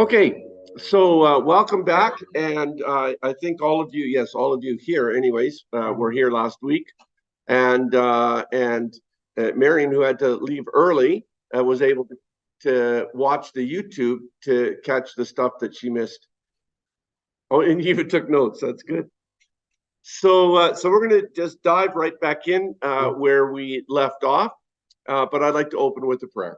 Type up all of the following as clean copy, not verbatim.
Okay, so welcome back, and I think all of you, yes, all of you here, anyways, were here last week, and Marion, who had to leave early, was able to watch the YouTube to catch the stuff that she missed. Oh, and you even took notes. That's good. So we're going to just dive right back in where we left off, but I'd like to open with a prayer.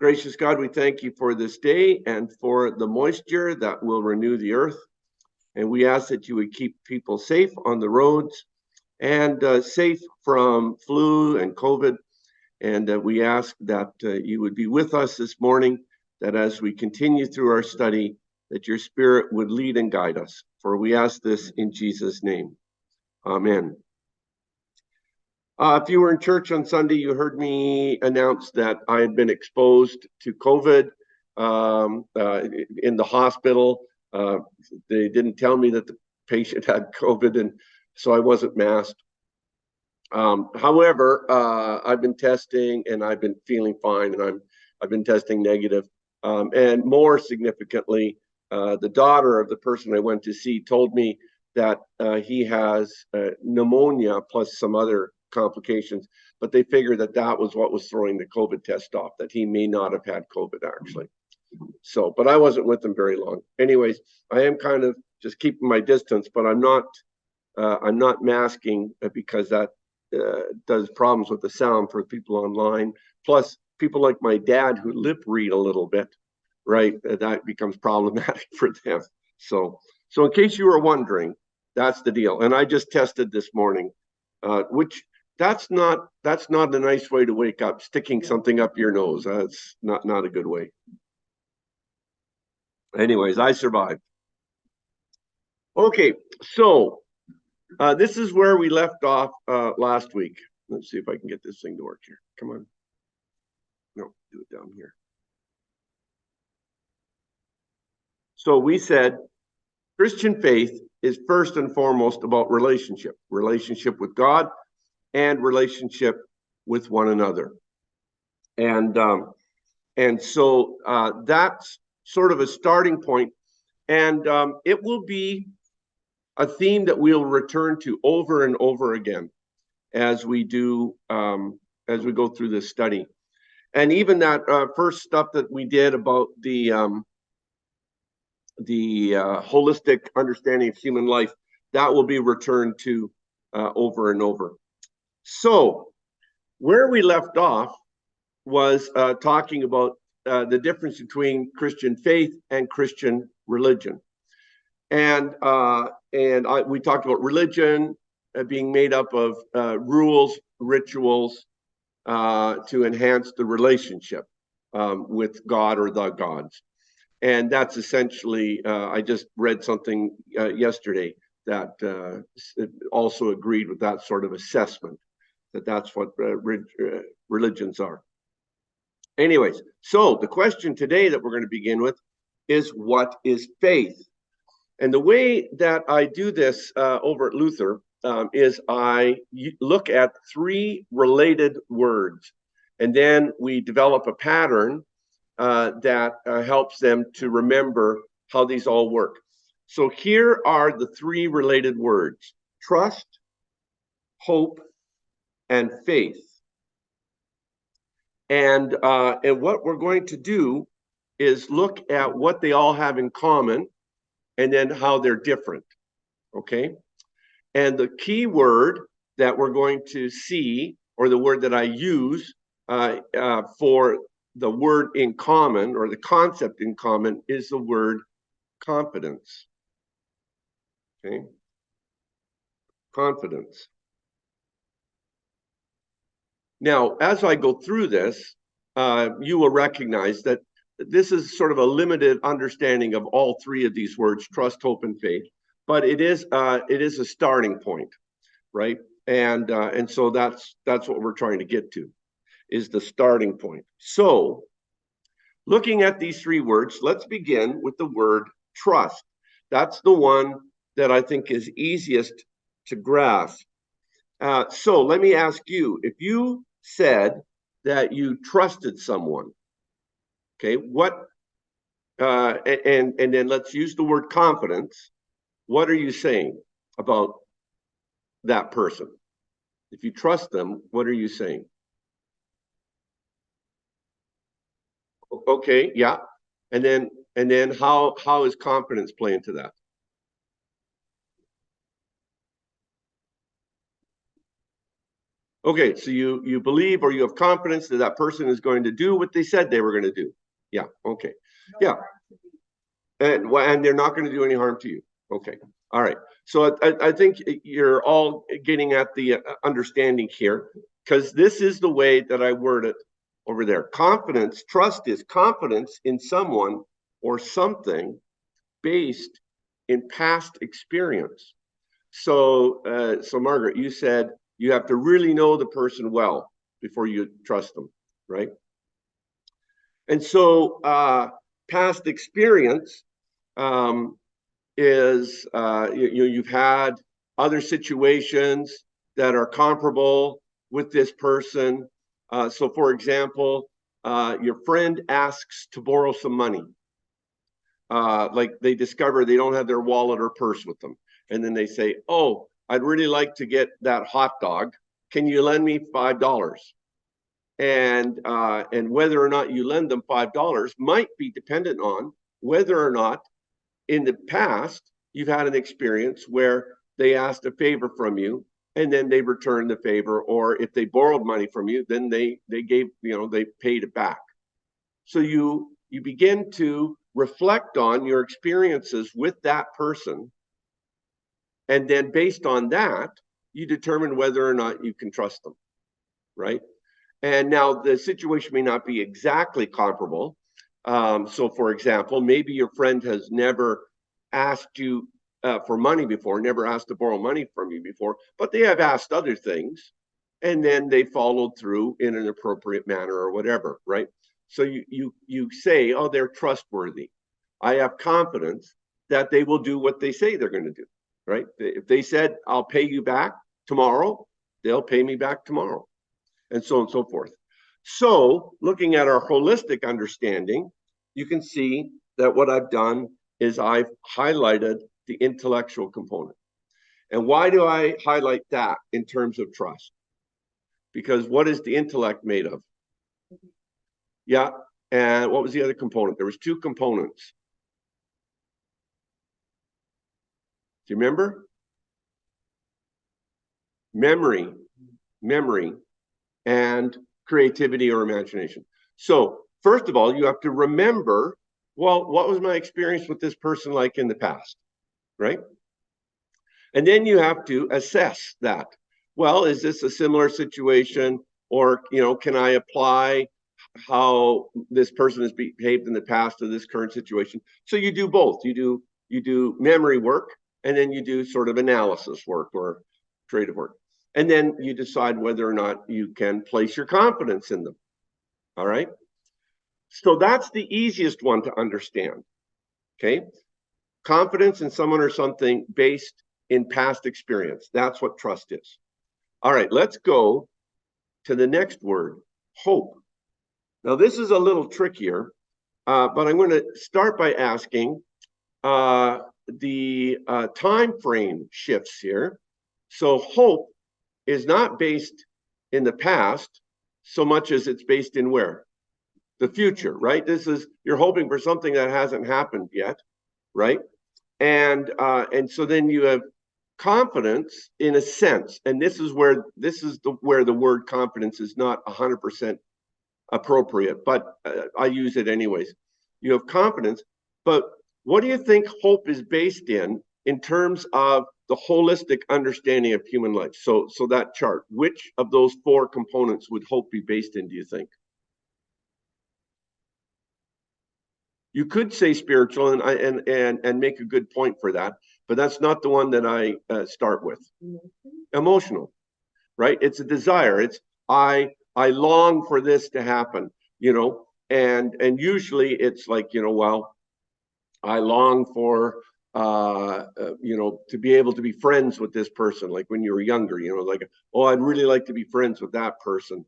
Gracious God, we thank you for this day and for the moisture that will renew the earth. And we ask that you would keep people safe on the roads and safe from flu and COVID. And we ask that you would be with us this morning, that as we continue through our study, that your Spirit would lead and guide us. For we ask this in Jesus' name. Amen. If you were in church on Sunday, you heard me announce that I had been exposed to COVID in the hospital. They didn't tell me that the patient had COVID, and so I wasn't masked. However, I've been testing, and I've been feeling fine, and I've been testing negative. And more significantly, the daughter of the person I went to see told me that he has pneumonia plus some other complications, but they figured that that was what was throwing the COVID test off, that he may not have had COVID actually. So, but I wasn't with them very long. Anyways, I am kind of just keeping my distance, but I'm not masking because that does problems with the sound for people online. Plus, people like my dad who lip read a little bit, right? That becomes problematic for them. So in case you were wondering, that's the deal. And I just tested this morning, which that's not a nice way to wake up, sticking something up your nose. That's not a good way. Anyways, I survived. Okay, so this is where we left off last week. Let's see if I can get this thing to work here. Come on. No, do it down here. So we said Christian faith is first and foremost about relationship with God and relationship with one another. And so that's sort of a starting point. And it will be a theme that we'll return to over and over again as we do, as we go through this study. And even that first stuff that we did about the holistic understanding of human life, that will be returned to over and over. So where we left off was talking about the difference between Christian faith and Christian religion. And we talked about religion being made up of rules, rituals to enhance the relationship with God or the gods. And that's essentially, I just read something yesterday that also agreed with that sort of assessment, that's what religions are. Anyways, so the question today that we're going to begin with is, what is faith? And the way that I do this over at Luther is I look at three related words, and then we develop a pattern that helps them to remember how these all work. So here are the three related words: trust, hope, and faith. And what we're going to do is look at what they all have in common and then how they're different, okay? And the key word that we're going to see, or the word that I use for the word in common, or the concept in common, is the word confidence, okay? Confidence. Now, as I go through this, you will recognize that this is sort of a limited understanding of all three of these words: trust, hope, and faith. But it is a starting point, right? And so that's what we're trying to get to, is the starting point. So, looking at these three words, let's begin with the word trust. That's the one that I think is easiest to grasp. So let me ask you, if you said that you trusted someone, okay, what and then let's use the word confidence. What are you saying about that person? If you trust them, what are you saying? Okay, yeah. And then how is confidence play into that? Okay, so you believe or you have confidence that that person is going to do what they said they were going to do. Yeah, okay. Yeah. And they're not going to do any harm to you. Okay. All right. So I think you're all getting at the understanding here, because this is the way that I word it over there. Confidence, trust is confidence in someone or something based in past experience. So Margaret, you said you have to really know the person well before you trust them, right? And so past experience um, is you've had other situations that are comparable with this person. So, for example, your friend asks to borrow some money. Like they discover they don't have their wallet or purse with them, and then they say, "Oh, I'd really like to get that hot dog. Can you lend me $5?" And whether or not you lend them $5 might be dependent on whether or not in the past you've had an experience where they asked a favor from you and then they returned the favor, or if they borrowed money from you, then they gave, they paid it back. So you begin to reflect on your experiences with that person, and then based on that you determine whether or not you can trust them, right? And now the situation may not be exactly comparable. So for example, maybe your friend has never asked you for money before, never asked to borrow money from you before, but they have asked other things, and then they followed through in an appropriate manner or whatever, right? So you say, oh, they're trustworthy. I have confidence that they will do what they say they're going to do, right? If they said, I'll pay you back tomorrow, they'll pay me back tomorrow, and so on and so forth. So looking at our holistic understanding, you can see that what I've done is I've highlighted the intellectual component. And why do I highlight that in terms of trust? Because what is the intellect made of? Yeah. And what was the other component? There was two components. Do you remember? Memory, and creativity or imagination. So first of all, you have to remember, well, what was my experience with this person like in the past, right? And then you have to assess that. Well, is this a similar situation, or can I apply how this person has behaved in the past to this current situation? So you do both. You do memory work, and then you do sort of analysis work or creative work. And then you decide whether or not you can place your confidence in them. All right. So that's the easiest one to understand. Okay. Confidence in someone or something based in past experience. That's what trust is. All right, let's go to the next word, hope. Now, this is a little trickier, but I'm going to start by asking the time frame shifts here. So hope is not based in the past so much as it's based in where? The future, right? You're hoping for something that hasn't happened yet, right? And so then you have confidence in a sense, and this is where the word confidence is not 100% appropriate, but I use it anyways. You have confidence, but what do you think hope is based in terms of the holistic understanding of human life? So that chart, which of those four components would hope be based in, do you think? You could say spiritual, and make a good point for that, but that's not the one that I start with. Emotional, right? It's a desire. It's I long for this to happen, and usually it's like, well, I long for to be able to be friends with this person, like when you were younger, like, oh, I'd really like to be friends with that person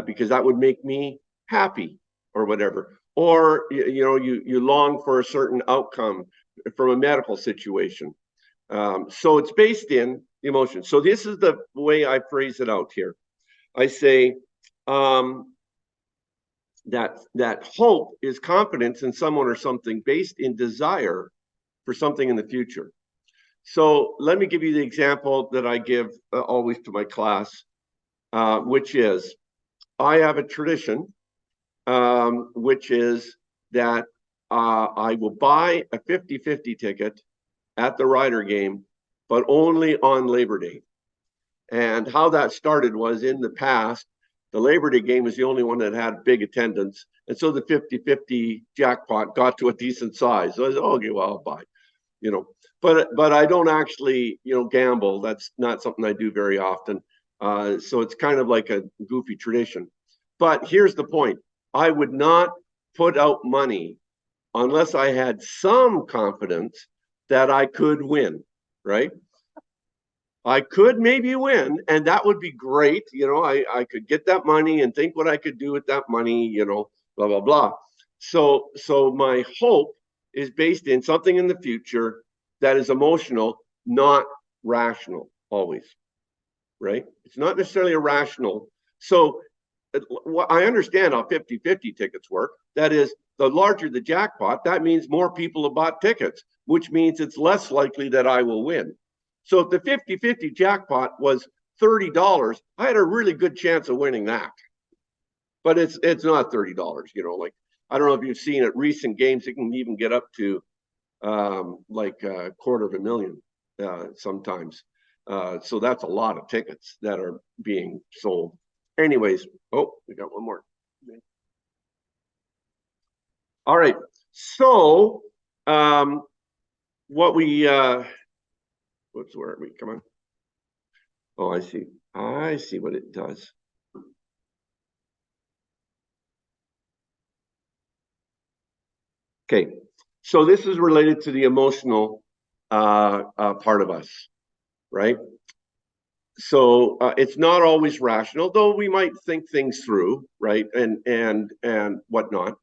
because that would make me happy or whatever. or you long for a certain outcome from a medical situation. So it's based in emotion. So this is the way I phrase it out here. I say that hope is confidence in someone or something based in desire for something in the future. So let me give you the example that I give always to my class, which is I have a tradition, which is that I will buy a 50-50 ticket at the Rider game, but only on Labor Day. And how that started was, in the past, the Labor Day game was the only one that had big attendance. And so the 50-50 jackpot got to a decent size. So I said, oh, okay, well, I'll buy, but I don't actually, gamble. That's not something I do very often. So it's kind of like a goofy tradition. But here's the point. I would not put out money unless I had some confidence that I could win, right? I could maybe win, and that would be great. I could get that money and think what I could do with that money, blah, blah, blah. So my hope is based in something in the future that is emotional, not rational always, right? It's not necessarily irrational. So I understand how 50-50 tickets work. That is, the larger the jackpot, that means more people have bought tickets, which means it's less likely that I will win. So if the 50-50 jackpot was $30, I had a really good chance of winning that. But it's not $30, like, I don't know if you've seen at recent games, it can even get up to like $250,000 sometimes. So that's a lot of tickets that are being sold. Anyways, we got one more. All right. So what we whoops, where are we? Come on. Oh, I see. I see what it does. Okay. So this is related to the emotional part of us, right? So it's not always rational, though we might think things through, right? And whatnot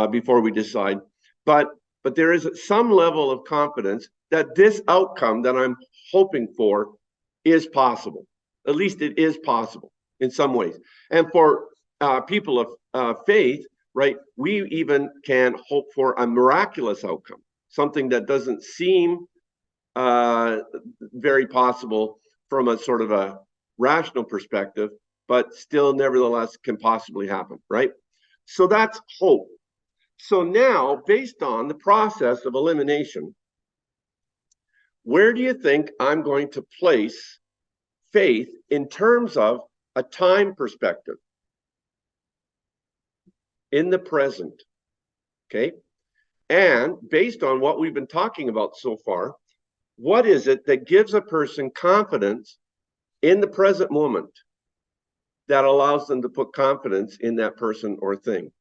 before we decide. But there is some level of confidence that this outcome that I'm hoping for is possible. At least it is possible in some ways. And for people of faith, right, we even can hope for a miraculous outcome, something that doesn't seem very possible from a sort of a rational perspective, but still nevertheless can possibly happen, right? So that's hope. So now, based on the process of elimination, where do you think I'm going to place faith in terms of a time perspective? In the present, okay? And based on what we've been talking about so far, what is it that gives a person confidence in the present moment that allows them to put confidence in that person or thing?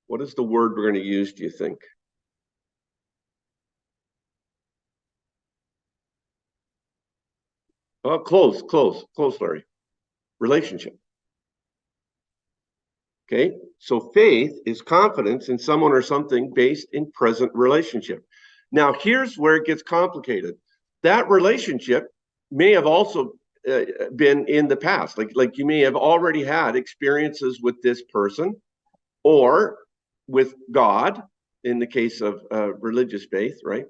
What is the word we're going to use, do you think? Oh, close, Larry. Relationship. Okay, so faith is confidence in someone or something based in present relationship. Now, here's where it gets complicated. That relationship may have also been in the past. Like you may have already had experiences with this person or with God, in the case of religious faith, right?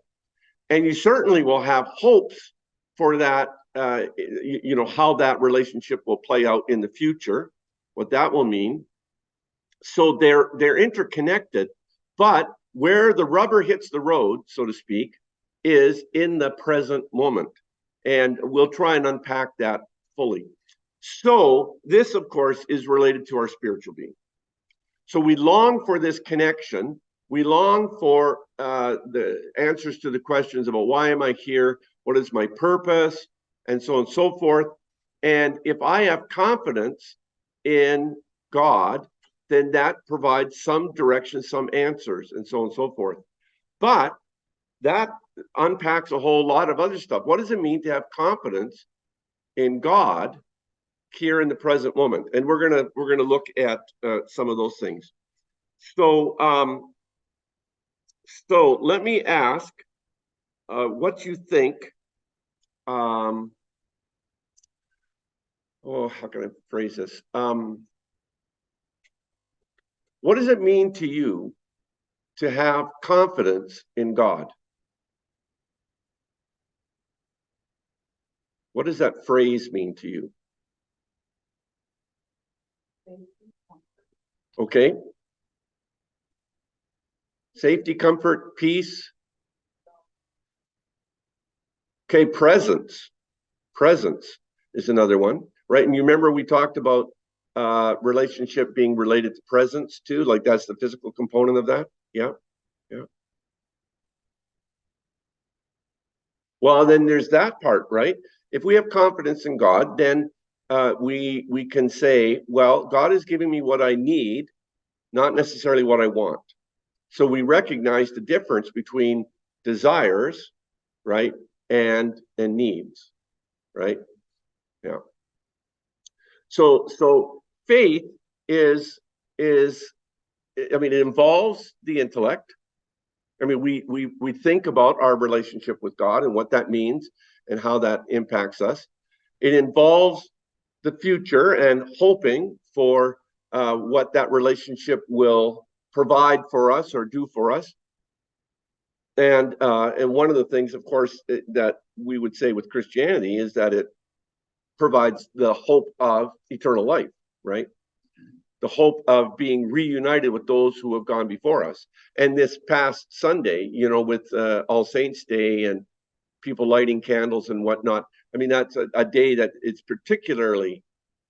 And you certainly will have hopes for that, how that relationship will play out in the future, what that will mean. So they're interconnected, but where the rubber hits the road, so to speak, is in the present moment. And we'll try and unpack that fully. So this, of course, is related to our spiritual being. So we long for this connection. We long for the answers to the questions about why am I here? What is my purpose? And so on and so forth. And if I have confidence in God, then that provides some direction, some answers, and so on and so forth. But that unpacks a whole lot of other stuff. What does it mean to have confidence in God here in the present moment? And we're gonna look at some of those things. So let me ask what you think. How can I phrase this? What does it mean to you to have confidence in God? What does that phrase mean to you? Okay. Safety, comfort, peace. Okay, presence. Presence is another one, right? And you remember we talked about relationship being related to presence too, like that's the physical component of that. Yeah, yeah. Well, then there's that part, right? If we have confidence in God, then we can say, well, God is giving me what I need, not necessarily what I want. So we recognize the difference between desires, right, and needs, right? Yeah. So faith is I mean, it involves the intellect. I mean, we think about our relationship with God and what that means and how that impacts us. It involves the future and hoping for what that relationship will provide for us or do for us. And one of the things, of course, that we would say with Christianity is that it provides the hope of eternal life, right? The hope of being reunited with those who have gone before us. And this past Sunday, you know, with All Saints Day and people lighting candles and whatnot, I mean, that's a day that is particularly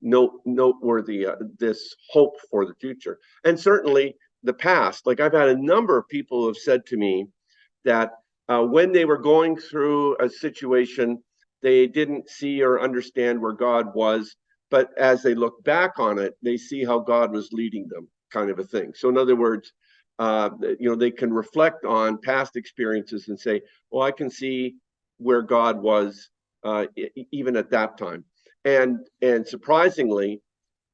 noteworthy, this hope for the future. And certainly the past, like I've had a number of people who have said to me that when they were going through a situation, they didn't see or understand where God was, but as they look back on it, they see how God was leading them, kind of a thing. So in other words, you know, they can reflect on past experiences and say, well, I can see where God was even at that time. And surprisingly,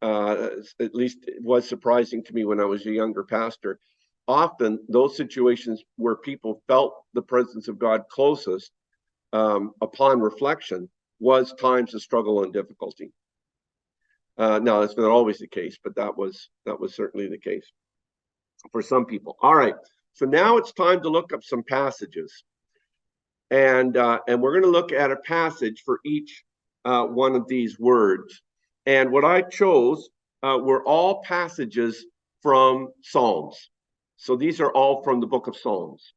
at least it was surprising to me when I was a younger pastor, often those situations where people felt the presence of God closest upon reflection was times of struggle and difficulty. Now, that's not always the case, but that was certainly the case for some people. All right, so now it's time to look up some passages, and we're going to look at a passage for each one of these words. And what I chose were all passages from Psalms. So these are all from the book of Psalms.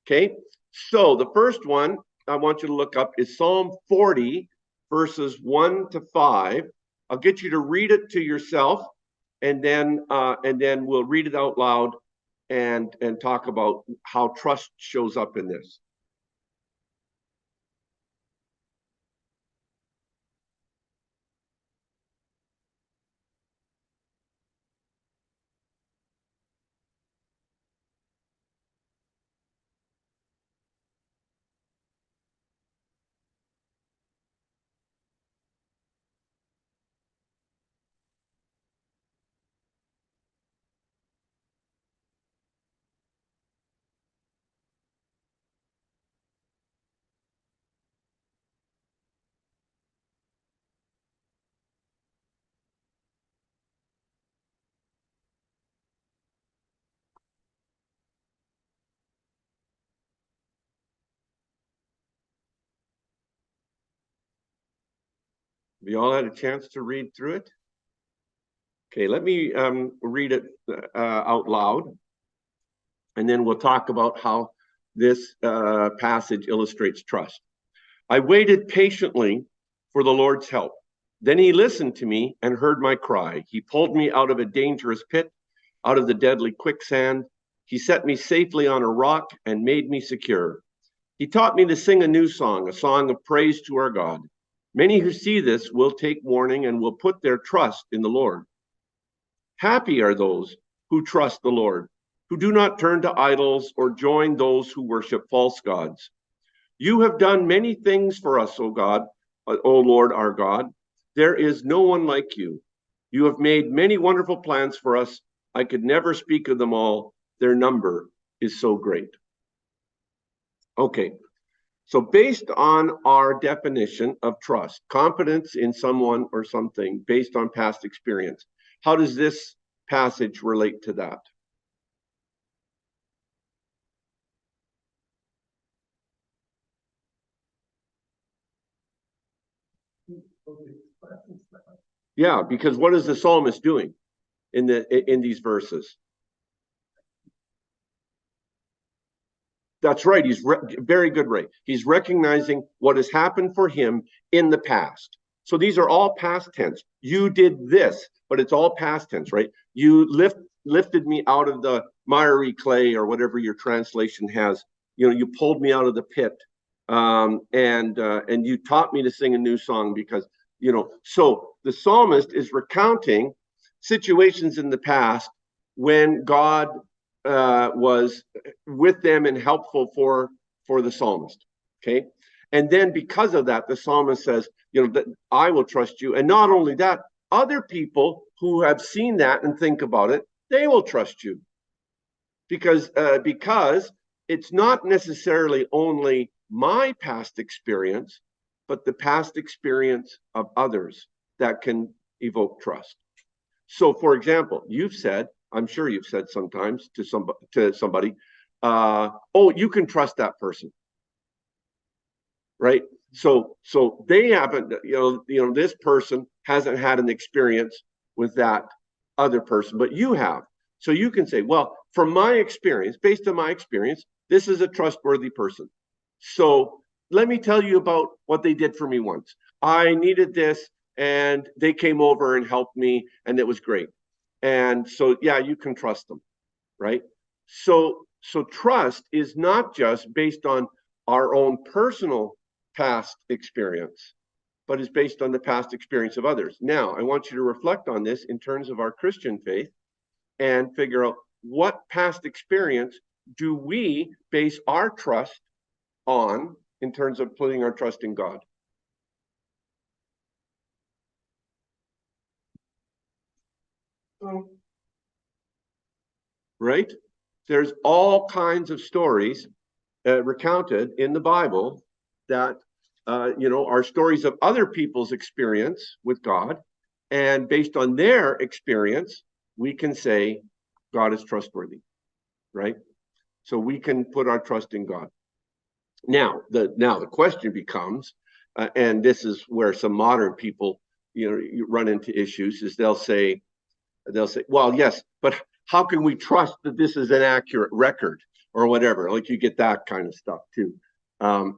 Okay, so the first one I want you to look up is Psalm 40, verses 1 to 5. I'll get you to read it to yourself, and then we'll read it out loud and talk about how trust shows up in this. We all had a chance to read through it? Okay, let me read it out loud, and then we'll talk about how this passage illustrates trust. I waited patiently for the Lord's help. Then he listened to me and heard my cry. He pulled me out of a dangerous pit, out of the deadly quicksand. He set me safely on a rock and made me secure. He taught me to sing a new song, a song of praise to our God. Many who see this will take warning and will put their trust in the Lord. Happy are those who trust the Lord, who do not turn to idols or join those who worship false gods. You have done many things for us, O God, O Lord our God. There is no one like you. You have made many wonderful plans for us, I could never speak of them all. Their number is so great. Okay, so based on our definition of trust, confidence in someone or something based on past experience, how does this passage relate to that? Yeah, because what is the psalmist doing in these verses? That's right. Very good, Ray. He's recognizing what has happened for him in the past. So these are all past tense. You did this, but it's all past tense, right? You lifted me out of the miry clay, or whatever your translation has. You know, you pulled me out of the pit, and you taught me to sing a new song because, you know. So the psalmist is recounting situations in the past when God was with them and helpful for the psalmist. Okay, and then because of that, the psalmist says, you know, that I will trust you, and not only that, other people who have seen that and think about it, they will trust you, because it's not necessarily only my past experience, but the past experience of others that can evoke trust. So, for example, you've said, I'm sure you've said sometimes to somebody, oh, you can trust that person, right? So they haven't, this person hasn't had an experience with that other person, but you have. So you can say, well, from my experience, based on my experience, this is a trustworthy person. So let me tell you about what they did for me once. I needed this, and they came over and helped me, and it was great. And so, yeah, you can trust them, right? So trust is not just based on our own personal past experience, but is based on the past experience of others. Now, I want you to reflect on this in terms of our Christian faith and figure out, what past experience do we base our trust on in terms of putting our trust in God? Right? There's all kinds of stories recounted in the Bible that are stories of other people's experience with God, and based on their experience, we can say God is trustworthy, right? So we can put our trust in God. Now the question becomes, and this is where some modern people, you run into issues, is they'll say, well, yes, but how can we trust that this is an accurate record or whatever? Like, you get that kind of stuff too. So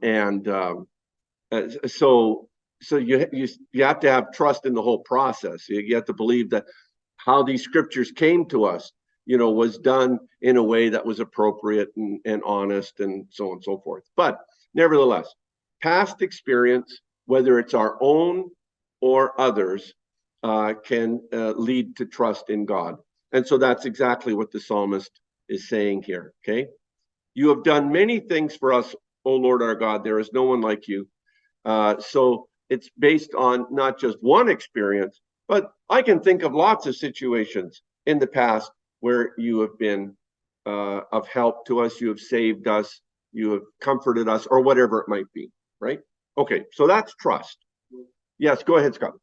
you have to have trust in the whole process. You have to believe that how these scriptures came to us, was done in a way that was appropriate and honest, and so on and so forth. But nevertheless, past experience, whether it's our own or others, can lead to trust in God. And so that's exactly what the psalmist is saying here. Okay. You have done many things for us, O Lord our God. There is no one like you. So it's based on not just one experience, but I can think of lots of situations in the past where you have been of help to us, you have saved us, you have comforted us, or whatever it might be, right? Okay, so that's trust. Yes, go ahead, Scott.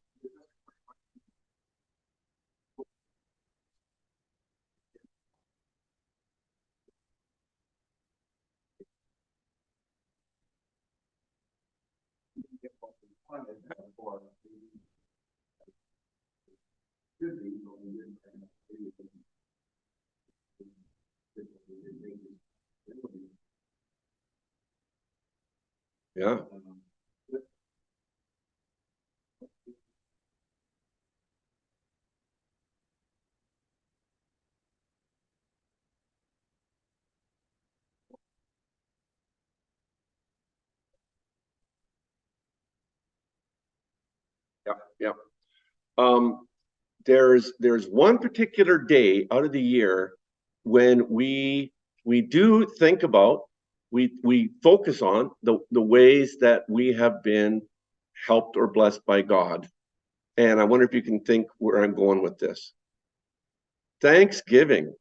Yeah. Yeah, yeah. Um, there's one particular day out of the year when we do think about, we focus on the ways that we have been helped or blessed by God. And I wonder if you can think where I'm going with this. Thanksgiving.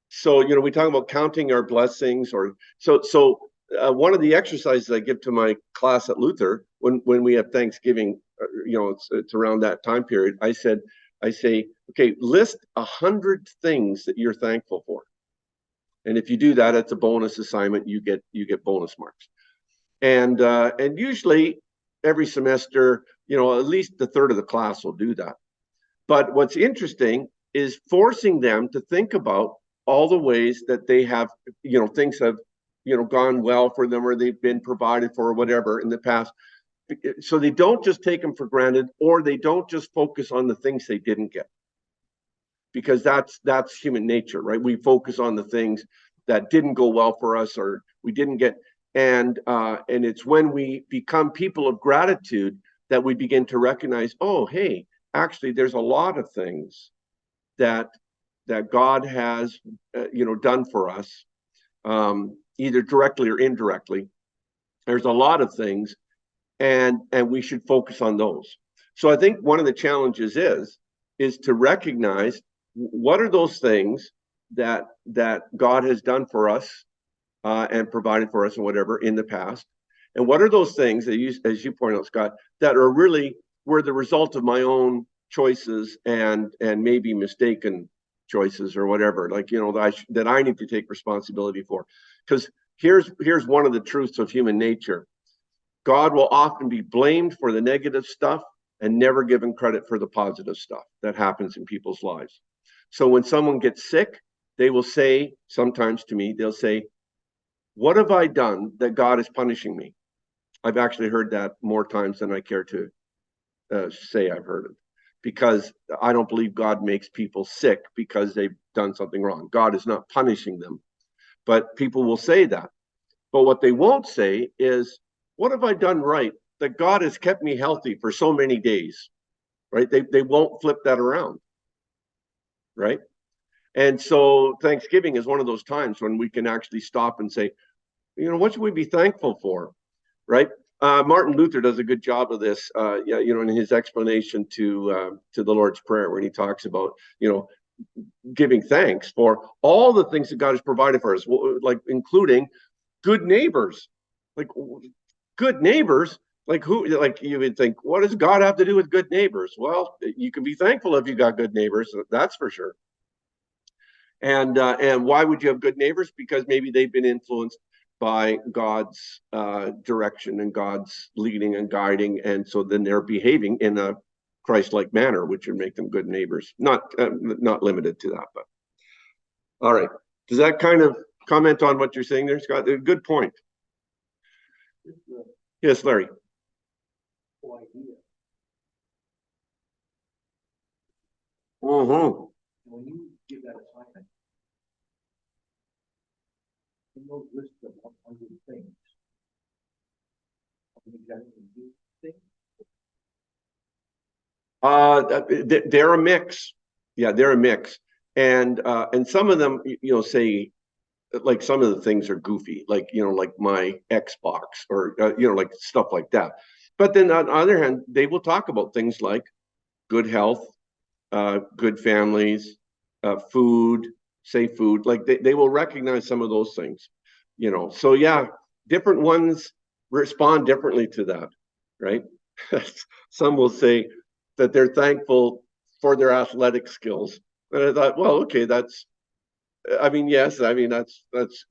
So, we talk about counting our blessings, or one of the exercises I give to my class at Luther when we have Thanksgiving, it's around that time period. I say, okay, list 100 things that you're thankful for. And if you do that, it's a bonus assignment. You get bonus marks. And usually every semester, at least a third of the class will do that. But what's interesting is forcing them to think about all the ways that they have, things have, gone well for them, or they've been provided for, or whatever in the past. So they don't just take them for granted, or they don't just focus on the things they didn't get. Because that's human nature, right? We focus on the things that didn't go well for us, or we didn't get, and it's when we become people of gratitude that we begin to recognize, oh, hey, actually, there's a lot of things that God has, done for us, either directly or indirectly. There's a lot of things, and we should focus on those. So I think one of the challenges is to recognize what are those things that God has done for us and provided for us and whatever in the past, and what are those things that as you point out, Scott, that are really were the result of my own choices and maybe mistaken choices or whatever, like that I need to take responsibility for. Because here's one of the truths of human nature: God will often be blamed for the negative stuff and never given credit for the positive stuff that happens in people's lives. So when someone gets sick, they will say, sometimes to me, they'll say, what have I done that God is punishing me? I've actually heard that more times than I care to say I've heard it, because I don't believe God makes people sick because they've done something wrong. God is not punishing them, but people will say that. But what they won't say is, what have I done right that God has kept me healthy for so many days, right? They won't flip that around, right? And so Thanksgiving is one of those times when we can actually stop and say, what should we be thankful for, right? Martin Luther does a good job of this, in his explanation to the Lord's Prayer, when he talks about, giving thanks for all the things that God has provided for us, like including good neighbors, like good neighbors. Like who? Like you would think, what does God have to do with good neighbors? Well, you can be thankful if you got good neighbors, that's for sure. And why would you have good neighbors? Because maybe they've been influenced by God's direction and God's leading and guiding, and so then they're behaving in a Christ-like manner, which would make them good neighbors. Not limited to that, but all right. Does that kind of comment on what you're saying there, Scott? A good point. Yes, Larry. Mm-hmm. When you give that assignment, in those lists of 100 things, they're a mix. Yeah, they're a mix, and some of them, say, like some of the things are goofy, like like my Xbox, or like stuff like that. But then on the other hand, they will talk about things like good health, good families, food, safe food. Like they will recognize some of those things, So yeah, different ones respond differently to that, right? Some will say that they're thankful for their athletic skills. And I thought, well, okay, that's good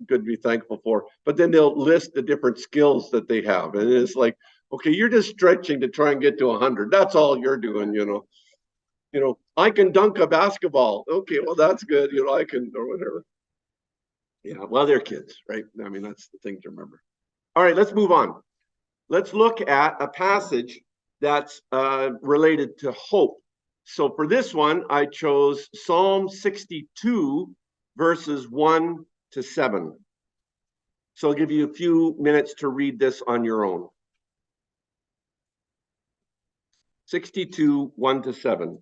to be thankful for. But then they'll list the different skills that they have. And it's like, okay, you're just stretching to try and get to 100. That's all you're doing, I can dunk a basketball. Okay, well, that's good. I can, or whatever. Yeah, well, they're kids, right? That's the thing to remember. All right, let's move on. Let's look at a passage that's related to hope. So for this one, I chose Psalm 62, verses 1 to 7. So I'll give you a few minutes to read this on your own. 62, 1 to 7.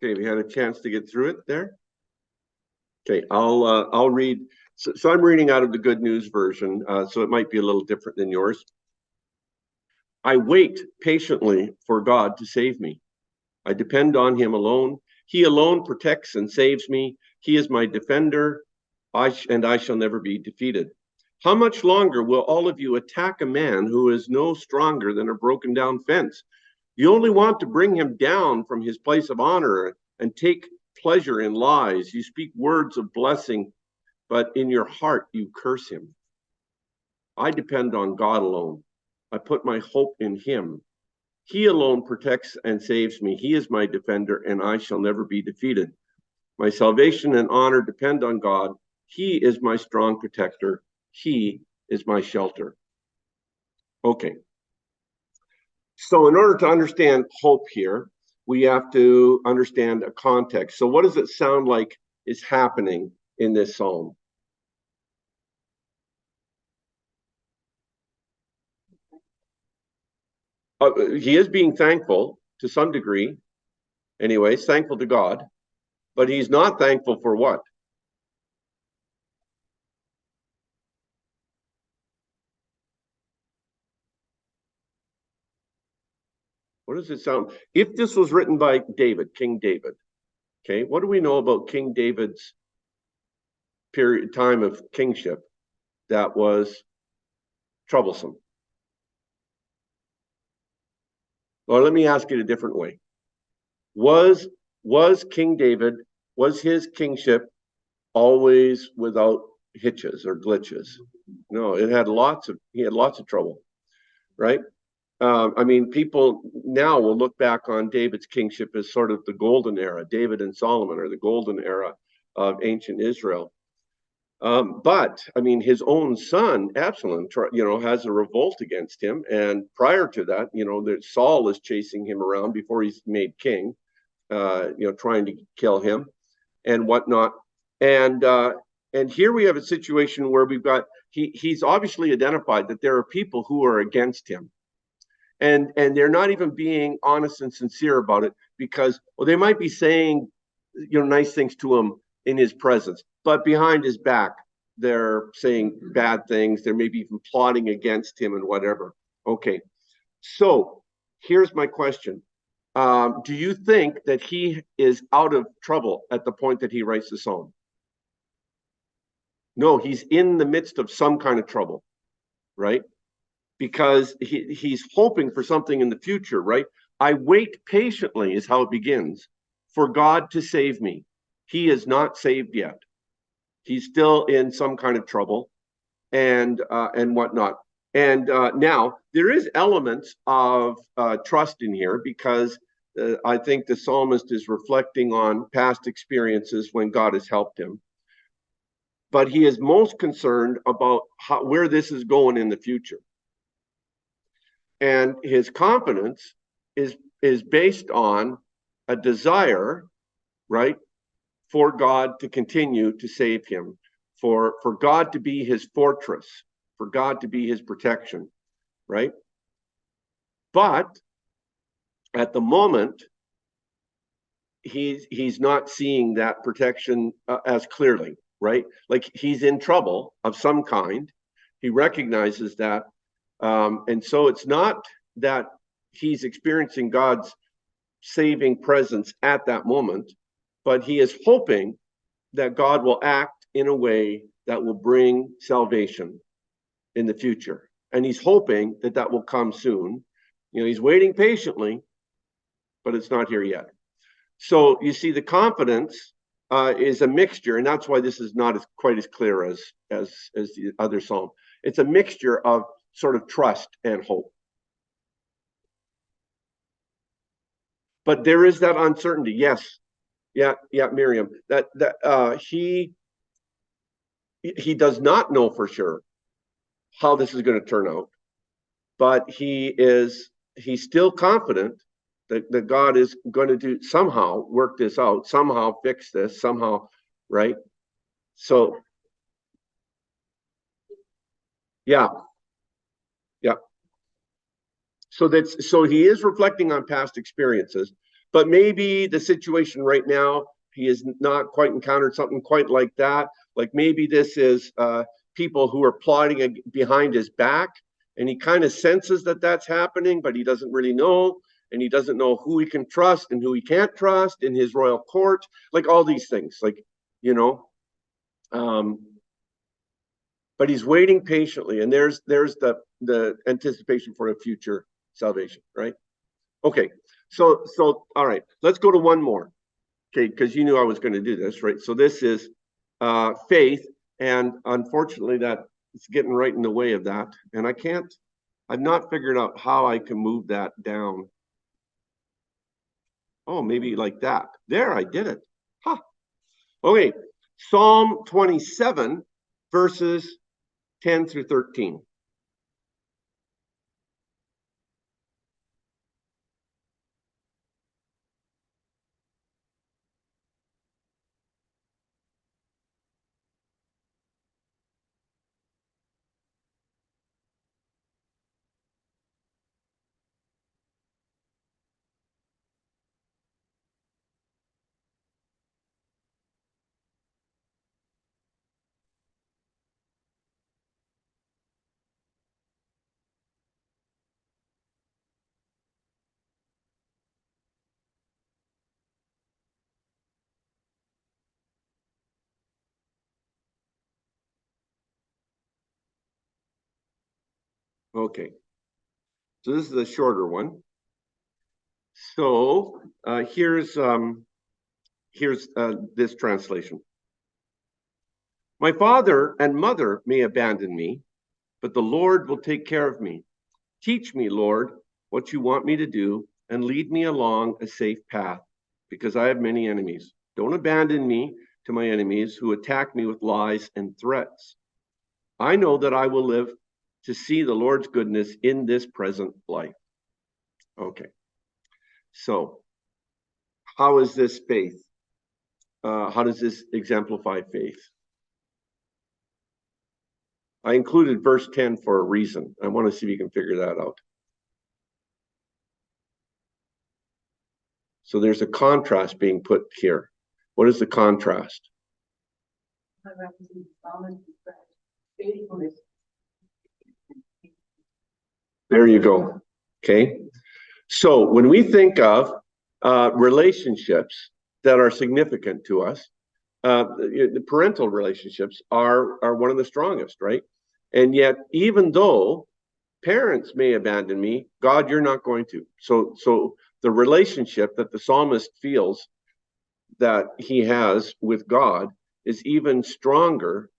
Okay, we had a chance to get through it there. Okay, I'll read. So I'm reading out of the Good News version, so it might be a little different than yours. I wait patiently for God to save me. I depend on him alone. He alone protects and saves me. He is my defender, and I shall never be defeated. How much longer will all of you attack a man who is no stronger than a broken down fence? You only want to bring him down from his place of honor and take pleasure in lies. You speak words of blessing, but in your heart you curse him. I depend on God alone. I put my hope in him. He alone protects and saves me. He is my defender, and I shall never be defeated. My salvation and honor depend on God. He is my strong protector. He is my shelter. Okay. So in order to understand hope here, we have to understand a context. So what does it sound like is happening in this psalm? He is being thankful to some degree, anyways, thankful to God, but he's not thankful for what? What does it sound? If this was written by David, King David, okay, what do we know about King David's time of kingship that was troublesome? Well, let me ask it a different way. Was King David, was his kingship always without hitches or glitches? No, he had lots of trouble, right? I mean, people now will look back on David's kingship as sort of the golden era. David and Solomon are the golden era of ancient Israel. But I mean, his own son Absalom, has a revolt against him, and prior to that, that Saul is chasing him around before he's made king, trying to kill him and whatnot. And here we have a situation where we've got he's obviously identified that there are people who are against him, and they're not even being honest and sincere about it, because they might be saying nice things to him in his presence, but behind his back they're saying bad things. They're maybe even plotting against him and whatever. Okay, so here's my question. Do you think that he is out of trouble at the point that he writes the psalm? No, he's in the midst of some kind of trouble, right? Because he's hoping for something in the future, right? I wait patiently is how it begins, for God to save me. He is not saved yet. He's still in some kind of trouble and whatnot. And now there is elements of trust in here, because I think the psalmist is reflecting on past experiences when God has helped him. But he is most concerned about where this is going in the future. And his confidence is based on a desire, right, for God to continue to save him, for God to be his fortress, for God to be his protection, right? But at the moment, he's not seeing that protection as clearly, right? Like, he's in trouble of some kind. He recognizes that. And so it's not that he's experiencing God's saving presence at that moment, but he is hoping that God will act in a way that will bring salvation in the future. And he's hoping that that will come soon. He's waiting patiently, but it's not here yet. So you see, the confidence is a mixture, and that's why this is not quite as clear as the other psalm. It's a mixture of sort of trust and hope. But there is that uncertainty. Yes. Yeah, Miriam. That he does not know for sure how this is going to turn out, but he's still confident that God is going to somehow work this out, somehow fix this, somehow, right? So yeah. So he is reflecting on past experiences, But maybe the situation right now, he has not quite encountered something quite like that. Like maybe this is people who are plotting behind his back, and he kind of senses that that's happening, but he doesn't really know, and he doesn't know who he can trust and who he can't trust in his royal court, like all these things, like, you know. But he's waiting patiently, and there's the anticipation for a future salvation, right? Okay, so all right, let's go to one more. Okay, because you knew I was going to do this, right? So this is faith, and unfortunately that it's getting right in the way of that, and I've not figured out how I can move that down. Oh, maybe like that. There, I did it. Huh. Okay, Psalm 27, verses 10 through 13. Okay, so this is a shorter one. So here's this translation. My father and mother may abandon me, but the Lord will take care of me. Teach me, Lord, what you want me to do, and lead me along a safe path, because I have many enemies. Don't abandon me to my enemies who attack me with lies and threats. I know that I will live to see the Lord's goodness in this present life. Okay, so how is this faith? How does this exemplify faith? I included verse 10 for a reason. I want to see if you can figure that out. So there's a contrast being put here. What is the contrast? There you go. Okay. So when we think of relationships that are significant to us, the parental relationships are one of the strongest, right? And yet, even though parents may abandon me, God, you're not going to. So the relationship that the psalmist feels that he has with God is even stronger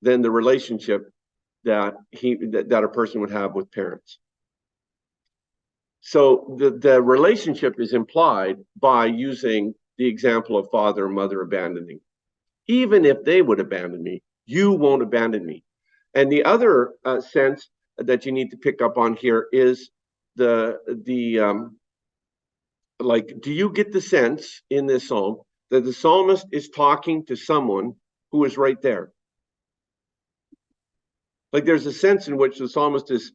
than the relationship that a person would have with parents. So the relationship is implied by using the example of father and mother abandoning. Even if they would abandon me, you won't abandon me. And the other sense that you need to pick up on here is like, do you get the sense in this psalm that the psalmist is talking to someone who is right there? Like there's a sense in which the psalmist is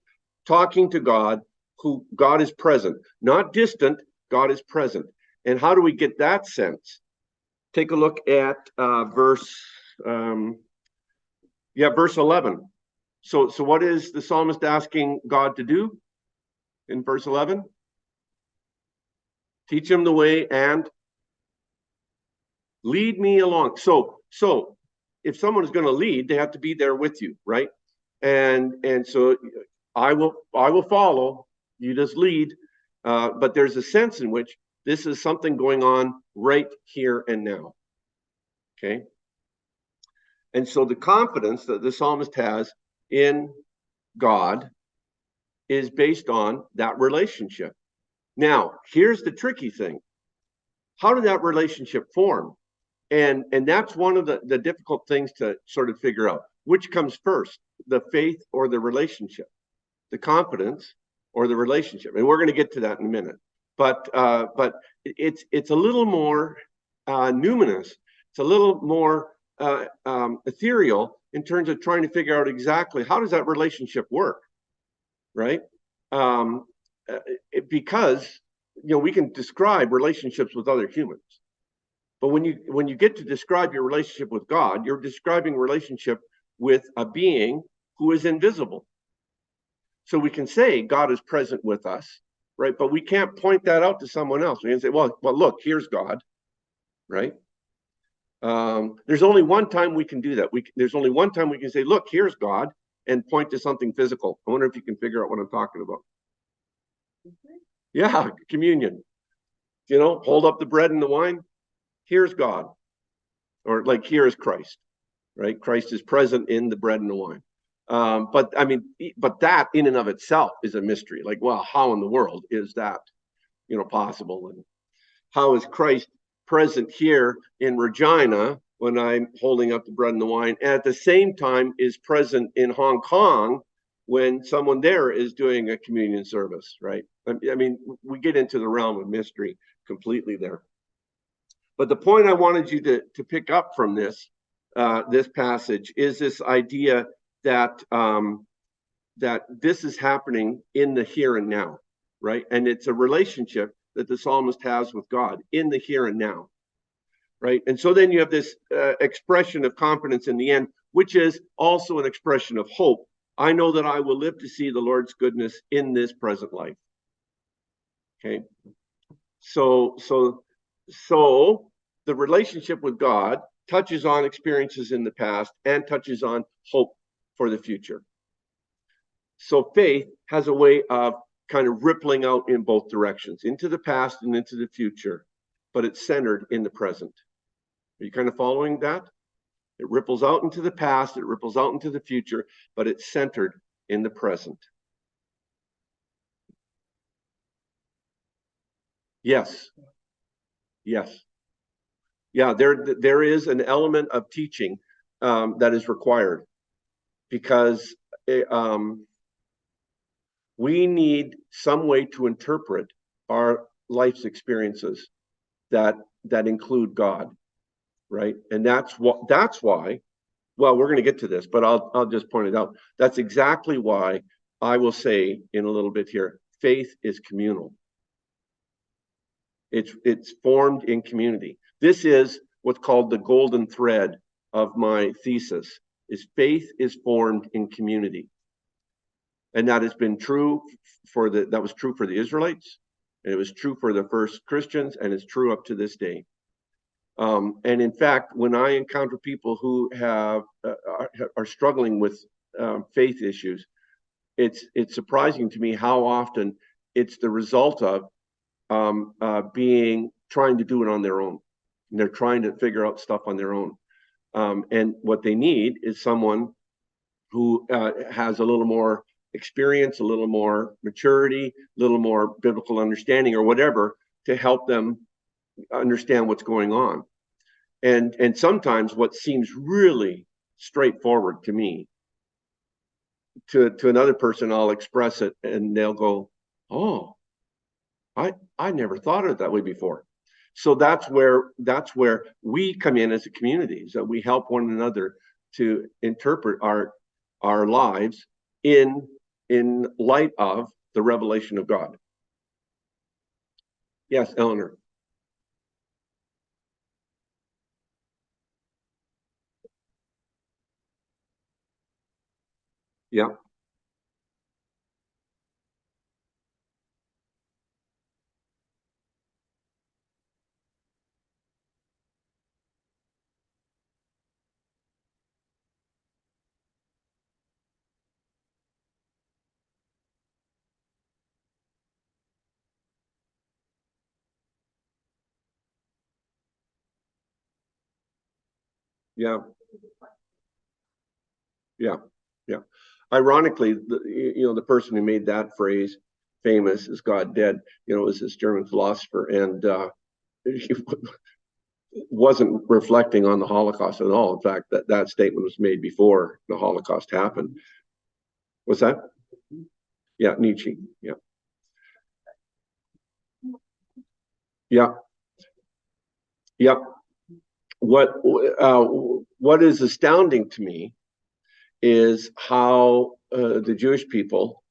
talking to God, who God is present, not distant, God is present. And how do we get that sense? Take a look at verse 11. So what is the psalmist asking God to do in verse 11? Teach him the way and lead me along. So if someone is going to lead, they have to be there with you, right? And so I will follow. You just lead. But there's a sense in which this is something going on right here and now. Okay. And so the confidence that the psalmist has in God is based on that relationship. Now, here's the tricky thing. How did that relationship form? And that's one of the difficult things to sort of figure out. Which comes first, the faith or the relationship? The confidence or the relationship? And we're going to get to that in a minute. But it's a little more numinous. It's a little more ethereal in terms of trying to figure out exactly how does that relationship work, right? Because we can describe relationships with other humans. But when you get to describe your relationship with God, you're describing relationship with a being who is invisible. So we can say God is present with us, right? But we can't point that out to someone else. We can say, well, look, here's God, right? There's only one time we can do that. There's only one time we can say, look, here's God, and point to something physical. I wonder if you can figure out what I'm talking about. Yeah, communion. Hold up the bread and the wine. Here's God. Or like, here is Christ, right? Christ is present in the bread and the wine. But that in and of itself is a mystery. Like, well, how in the world is that, possible? And how is Christ present here in Regina when I'm holding up the bread and the wine, and at the same time is present in Hong Kong when someone there is doing a communion service, right? I mean, we get into the realm of mystery completely there. But the point I wanted you to pick up from this passage is this idea that that this is happening in the here and now, right? And it's a relationship that the psalmist has with God in the here and now, right? And so then you have this expression of confidence in the end, which is also an expression of hope. I know that I will live to see the Lord's goodness in this present life. Okay, so the relationship with God touches on experiences in the past and touches on hope for the future. So faith has a way of kind of rippling out in both directions, into the past and into the future, but it's centered in the present. Are you kind of following that? It ripples out into the past, it ripples out into the future, but it's centered in the present. Yes. Yes. Yeah, there is an element of teaching that is required, because we need some way to interpret our life's experiences that include God, right? And that's why. Well, we're going to get to this, but I'll just point it out. That's exactly why I will say in a little bit here, faith is communal. It's formed in community. This is what's called the golden thread of my thesis, is faith is formed in community. And that has been true that was true for the Israelites, and it was true for the first Christians, and it's true up to this day. And in fact, when I encounter people who are struggling with faith issues, it's surprising to me how often it's the result of trying to do it on their own. And they're trying to figure out stuff on their own. And what they need is someone who has a little more experience, a little more maturity, a little more biblical understanding, or whatever, to help them understand what's going on. And sometimes what seems really straightforward to me, to another person, I'll express it and they'll go, oh, I never thought of it that way before. So that's where we come in as a community, so we help one another to interpret our lives in light of the revelation of God. Yes, Eleanor. Yeah. Yeah. Yeah. Yeah. Ironically, the person who made that phrase famous, "Is God dead?" was this German philosopher, and he wasn't reflecting on the Holocaust at all. In fact, that statement was made before the Holocaust happened. What's that? Yeah, Nietzsche. Yeah. Yeah. Yeah. What is astounding to me is how the Jewish people,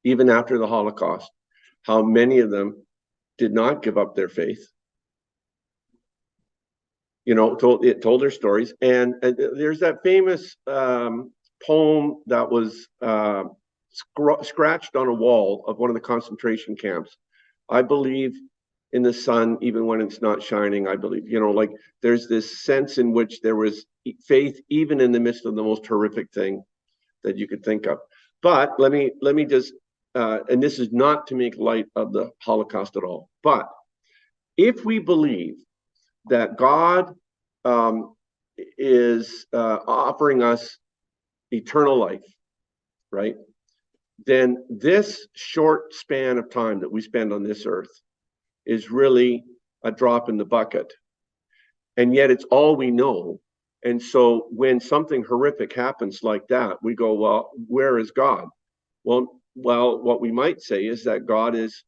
even after the Holocaust, how many of them did not give up their faith. You know, told their stories. And there's that famous poem that was scratched on a wall of one of the concentration camps. I believe in the sun even when it's not shining. I believe, you know, like there's this sense in which there was faith even in the midst of the most horrific thing that you could think of. But let me just and this is not to make light of the Holocaust at all, but if we believe that God is offering us eternal life, right? Then this short span of time that we spend on this earth is really a drop in the bucket. And yet it's all we know. And so when something horrific happens like that, we go, well, where is God? Well, what we might say is that God is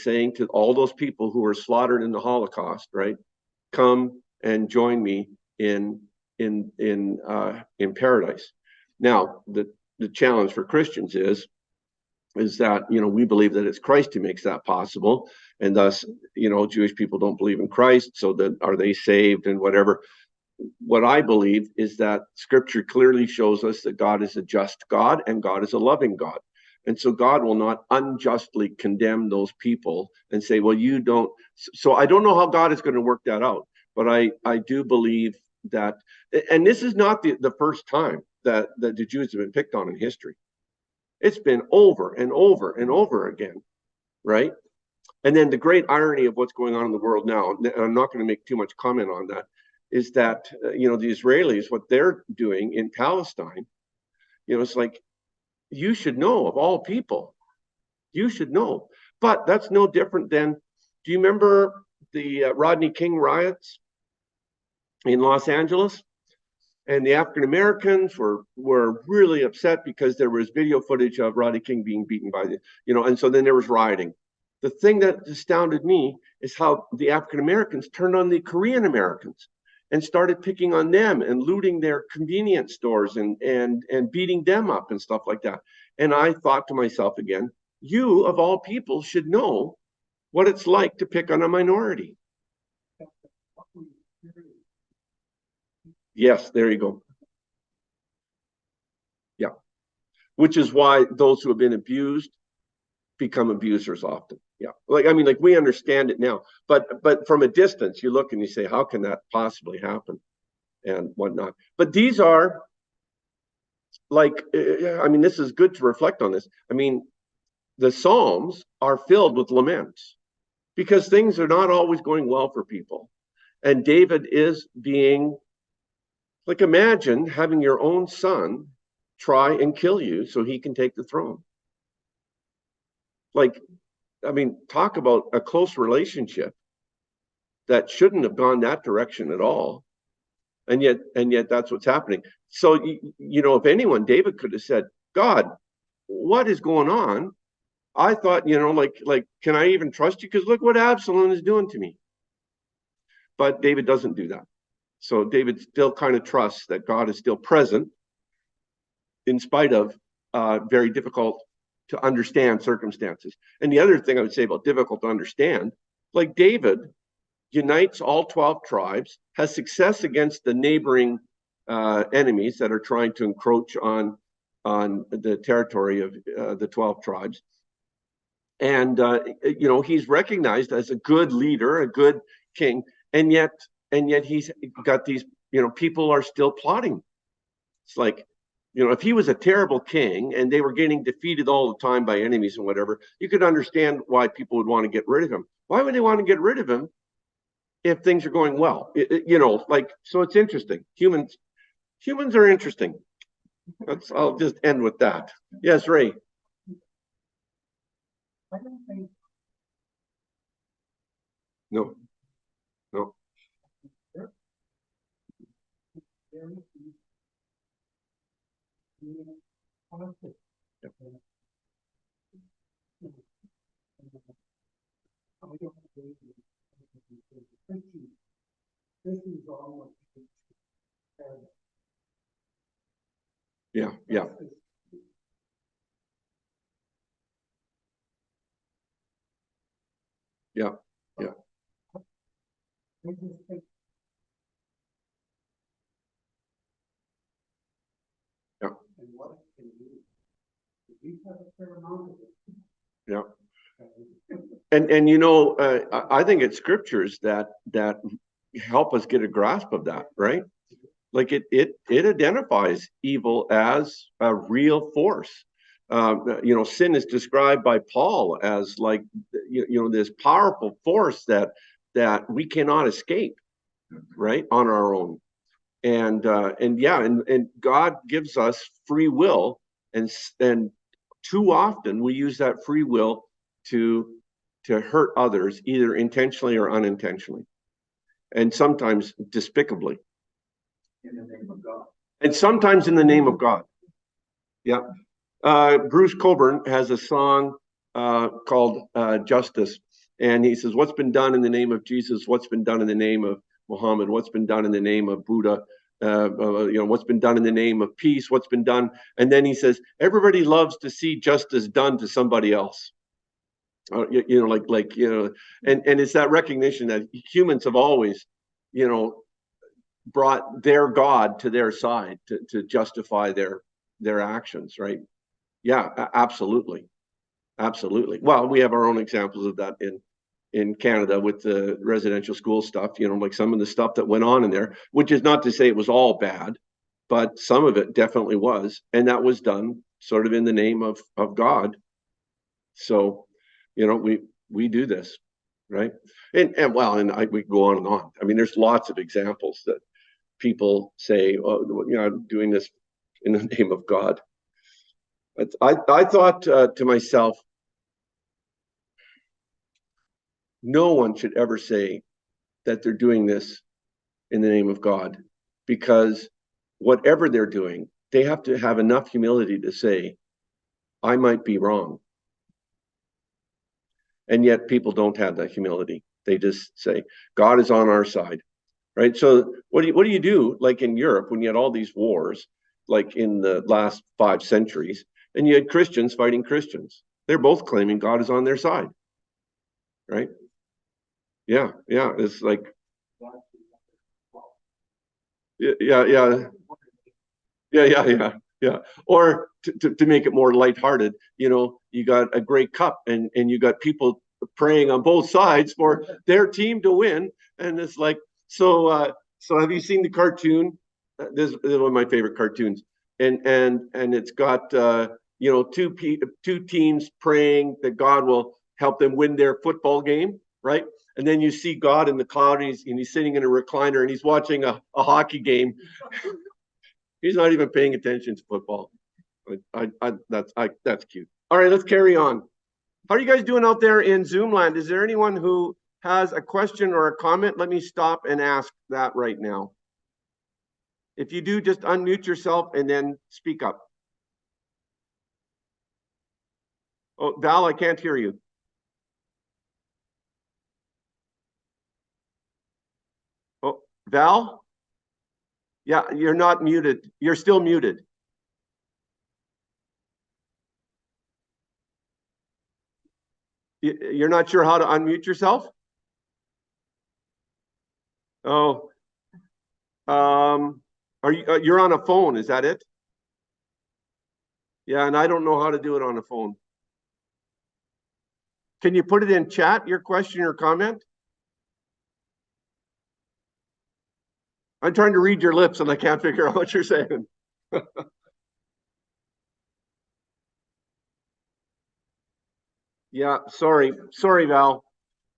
saying to all those people who were slaughtered in the Holocaust, right? Come and join me in paradise. Now, the challenge for Christians is that, you know, we believe that it's Christ who makes that possible, and thus, you know, Jewish people don't believe in Christ, so then are they saved and whatever. What I believe is that Scripture clearly shows us that God is a just God and God is a loving God. And so God will not unjustly condemn those people and say, well, you don't. So I don't know how God is going to work that out, but I do believe that, and this is not the first time that the Jews have been picked on in history. It's been over and over and over again, right? And then the great irony of what's going on in the world now, and I'm not going to make too much comment on that, is that, you know, the Israelis, what they're doing in Palestine, you know, it's like, you should know of all people. You should know. But that's no different than, do you remember the Rodney King riots in Los Angeles? And the African Americans were really upset because there was video footage of Rodney King being beaten by the, you know, and so then there was rioting. The thing that astounded me is how the African Americans turned on the Korean Americans and started picking on them and looting their convenience stores and beating them up and stuff like that. And I thought to myself again, you of all people should know what it's like to pick on a minority. Yes, there you go. Yeah. Which is why those who have been abused become abusers often. Yeah. Like, I mean, like, we understand it now, but from a distance, you look and you say, how can that possibly happen and whatnot? But these are like, I mean, this is good to reflect on this. I mean, the Psalms are filled with laments because things are not always going well for people. And David is being, like, imagine having your own son try and kill you so he can take the throne. Like, I mean, talk about a close relationship that shouldn't have gone that direction at all. And yet that's what's happening. So, you know, if anyone, David could have said, God, what is going on? I thought, you know, like, can I even trust you? Because look what Absalom is doing to me. But David doesn't do that. So David still kind of trusts that God is still present in spite of very difficult to understand circumstances. And the other thing I would say about difficult to understand, like, David unites all 12 tribes, has success against the neighboring enemies that are trying to encroach on the territory of the 12 tribes. And, you know, he's recognized as a good leader, a good king, and yet he's got these, you know, people are still plotting. It's like, you know, if he was a terrible king and they were getting defeated all the time by enemies and whatever, you could understand why people would want to get rid of him. Why would they want to get rid of him if things are going well? You know, like, so it's interesting. Humans are interesting. I'll just end with that. Yes, Ray. I don't think. No. Yeah. Yeah. And what can you, we have a fair amount of it. Yeah. And you know, I think it's scriptures that help us get a grasp of that, right? Like it identifies evil as a real force. You know, sin is described by Paul as like you know this powerful force that we cannot escape, right, on our own. And yeah, and God gives us free will, and too often we use that free will to hurt others, either intentionally or unintentionally, and sometimes despicably. In the name of God. And sometimes in the name of God. Yeah. Bruce Coburn has a song called Justice. And he says, what's been done in the name of Jesus? What's been done in the name of Muhammad? What's been done in the name of Buddha? You know, what's been done in the name of peace? What's been done? And then he says, everybody loves to see justice done to somebody else. You know, like, you know, and it's that recognition that humans have always, you know, brought their God to their side to justify their actions, right? Yeah, absolutely. Absolutely. Well, we have our own examples of that in Canada with the residential school stuff, you know, like some of the stuff that went on in there, which is not to say it was all bad, but some of it definitely was. And that was done sort of in the name of God. So, you know, we do this, right? And well, we go on and on. I mean, there's lots of examples that people say, oh, you know, I'm doing this in the name of God. But I thought to myself, no one should ever say that they're doing this in the name of God, because whatever they're doing, they have to have enough humility to say, I might be wrong. And yet people don't have that humility. They just say, God is on our side, right? So what do you do, like in Europe, when you had all these wars, like in the last 5 centuries, and you had Christians fighting Christians? They're both claiming God is on their side, right? Yeah, yeah. It's like, yeah. Or to make it more lighthearted, you know, you got a Grey Cup, and you got people praying on both sides for their team to win, and it's like, so have you seen the cartoon? This is one of my favorite cartoons, and it's got you know, two teams praying that God will help them win their football game, right? And then you see God in the cloud, and he's sitting in a recliner, and he's watching a hockey game. He's not even paying attention to football. That's cute. All right, let's carry on. How are you guys doing out there in Zoom land? Is there anyone who has a question or a comment? Let me stop and ask that right now. If you do, just unmute yourself and then speak up. Oh, Val, I can't hear you. Oh, Val? Yeah, you're not muted. You're still muted. You're not sure how to unmute yourself? Oh, are you? You're on a phone? Is that it? Yeah, and I don't know how to do it on a phone. Can you put it in chat, your question or comment? I'm trying to read your lips and I can't figure out what you're saying. Yeah, sorry, Val.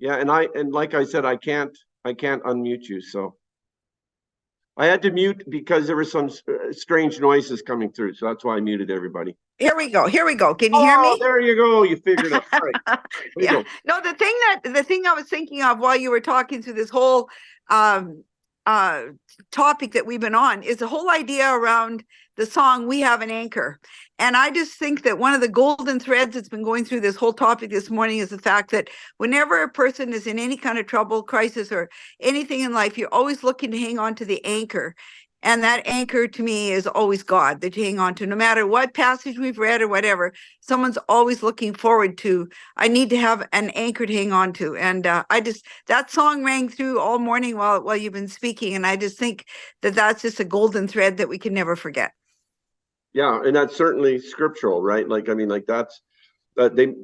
Yeah, and like I said, I can't unmute you, so I had to mute because there were some strange noises coming through, so that's why I muted everybody. Here we go. Can you hear me? There you go. You figured it out. Right. Yeah. No, the thing I was thinking of while you were talking through this whole topic that we've been on is the whole idea around the song We Have an Anchor. And I just think that one of the golden threads that's been going through this whole topic this morning is the fact that whenever a person is in any kind of trouble, crisis, or anything in life, you're always looking to hang on to the anchor. And that anchor to me is always God that you hang on to, no matter what passage we've read or whatever. Someone's always looking forward to, I need to have an anchor to hang on to. And that song rang through all morning while you've been speaking. And I just think that that's just a golden thread that we can never forget. Yeah, and that's certainly scriptural, right? Like, I mean, like that's, they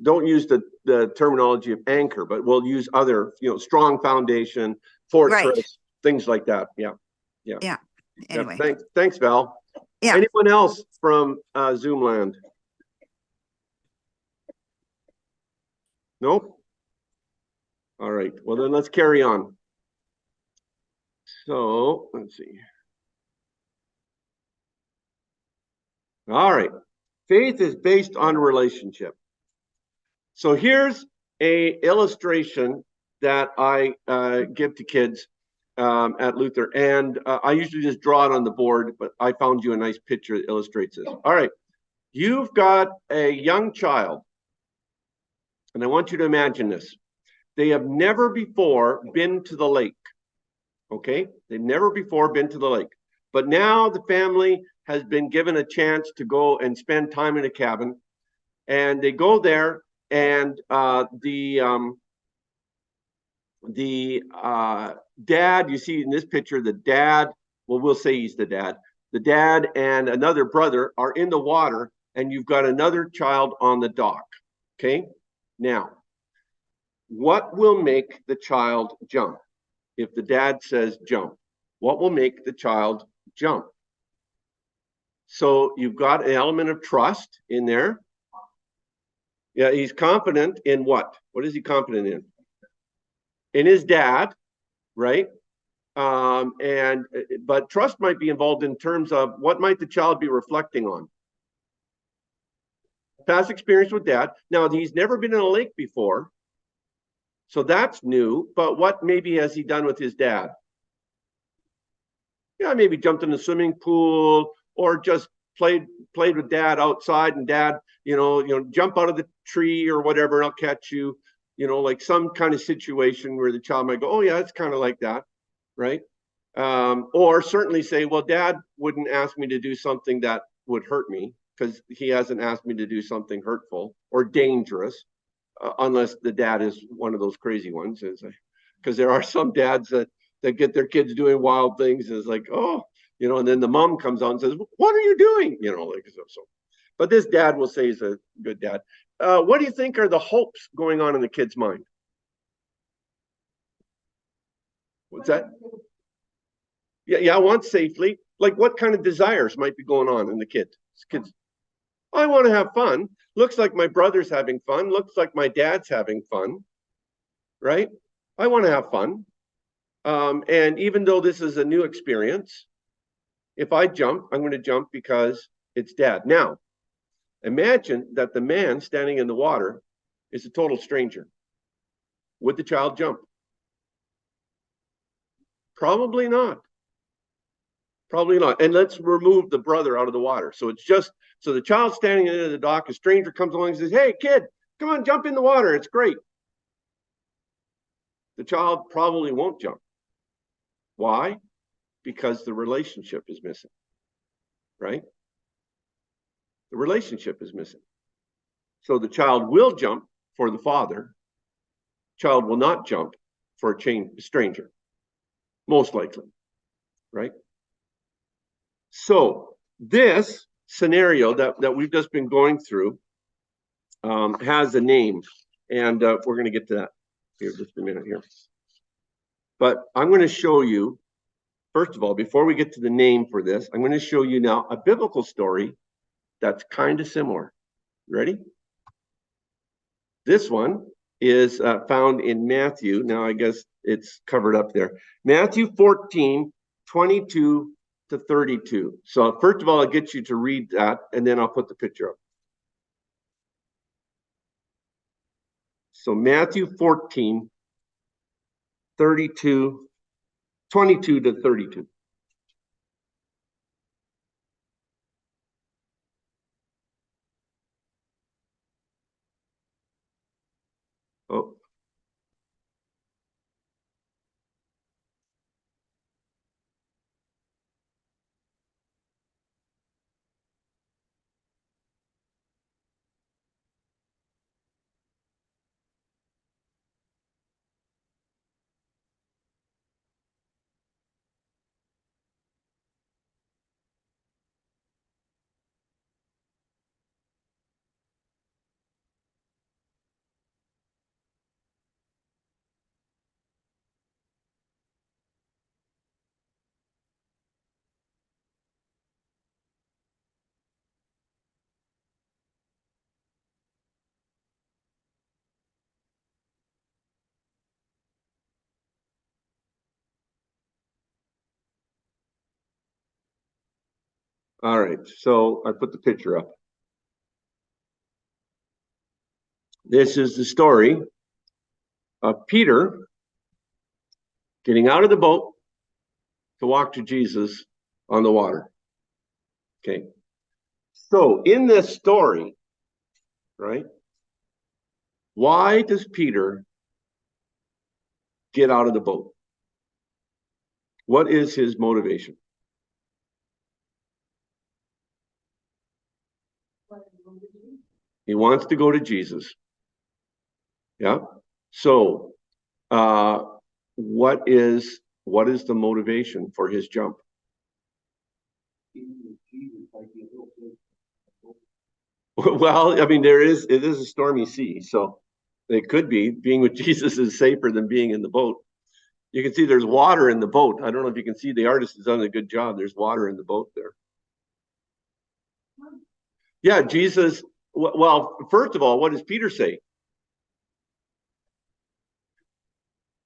don't use the terminology of anchor, but we'll use other, strong foundation, fortress, Right. things like that. Yeah. Anyway. Thanks, Val. Yeah. Anyone else from Zoom land? Nope. All right. Well, then let's carry on. So let's see. All right. Faith is based on relationship. So here's a illustration that I give to kids at Luther, and I usually just draw it on the board, but I found you a nice picture that illustrates this. All right, you've got a young child, and I want you to imagine this. They have never before been to the lake, okay? They've never before been to the lake, but now the family has been given a chance to go and spend time in a cabin, and they go there, and the dad, you see in this picture, the dad, well, we'll say he's the dad and another brother are in the water, and you've got another child on the dock. Okay, now what will make the child jump? If the dad says jump, what will make the child jump? So you've got an element of trust in there. Yeah, he's confident in what? What is he confident in? In his dad, right? But trust might be involved in terms of what might the child be reflecting on? Past experience with dad. Now, he's never been in a lake before, so that's new, but what maybe has he done with his dad? Yeah, maybe jumped in the swimming pool or just played with dad outside, and dad, jump out of the tree or whatever, and I'll catch you, like some kind of situation where the child might go, oh yeah, it's kind of like that, right? Or certainly say, well, dad wouldn't ask me to do something that would hurt me because he hasn't asked me to do something hurtful or dangerous, unless the dad is one of those crazy ones. Because there are some dads that get their kids doing wild things. Is like, oh, and then the mom comes on and says, what are you doing? Like so. But this dad will say he's a good dad. What do you think are the hopes going on in the kid's mind? What's that? Yeah, I want safely. Like, what kind of desires might be going on in the kids? I want to have fun. Looks like my brother's having fun. Looks like my dad's having fun, right? I want to have fun. And even though this is a new experience, if I jump, I'm going to jump because it's dad. Now, imagine that the man standing in the water is a total stranger. Would the child jump? Probably not. Probably not. And let's remove the brother out of the water. So it's just, so the child standing in the dock, a stranger comes along and says, hey, kid, come on, jump in the water. It's great. The child probably won't jump. Why? Because the relationship is missing, right? The relationship is missing. So the child will jump for the father. Child will not jump for a stranger, most likely, right? So this scenario that we've just been going through has a name, and we're going to get to that here just a minute here. But I'm going to show you, first of all, before we get to the name for this, I'm going to show you now a biblical story that's kind of similar. Ready? This one is found in Matthew. Now, I guess it's covered up there. Matthew 14, 22 to 32. So first of all, I'll get you to read that, and then I'll put the picture up. So Matthew 14, 22 to 32. Oh. All right, so I put the picture up. This is the story of Peter getting out of the boat to walk to Jesus on the water. Okay. So in this story, right, why does Peter get out of the boat? What is his motivation? He wants to go to Jesus. Yeah. So, what is the motivation for his jump? Well, I mean, it is a stormy sea, so it could be being with Jesus is safer than being in the boat. You can see there's water in the boat. I don't know if you can see, the artist has done a good job. There's water in the boat there. Yeah, Jesus. Well, first of all, what does Peter say?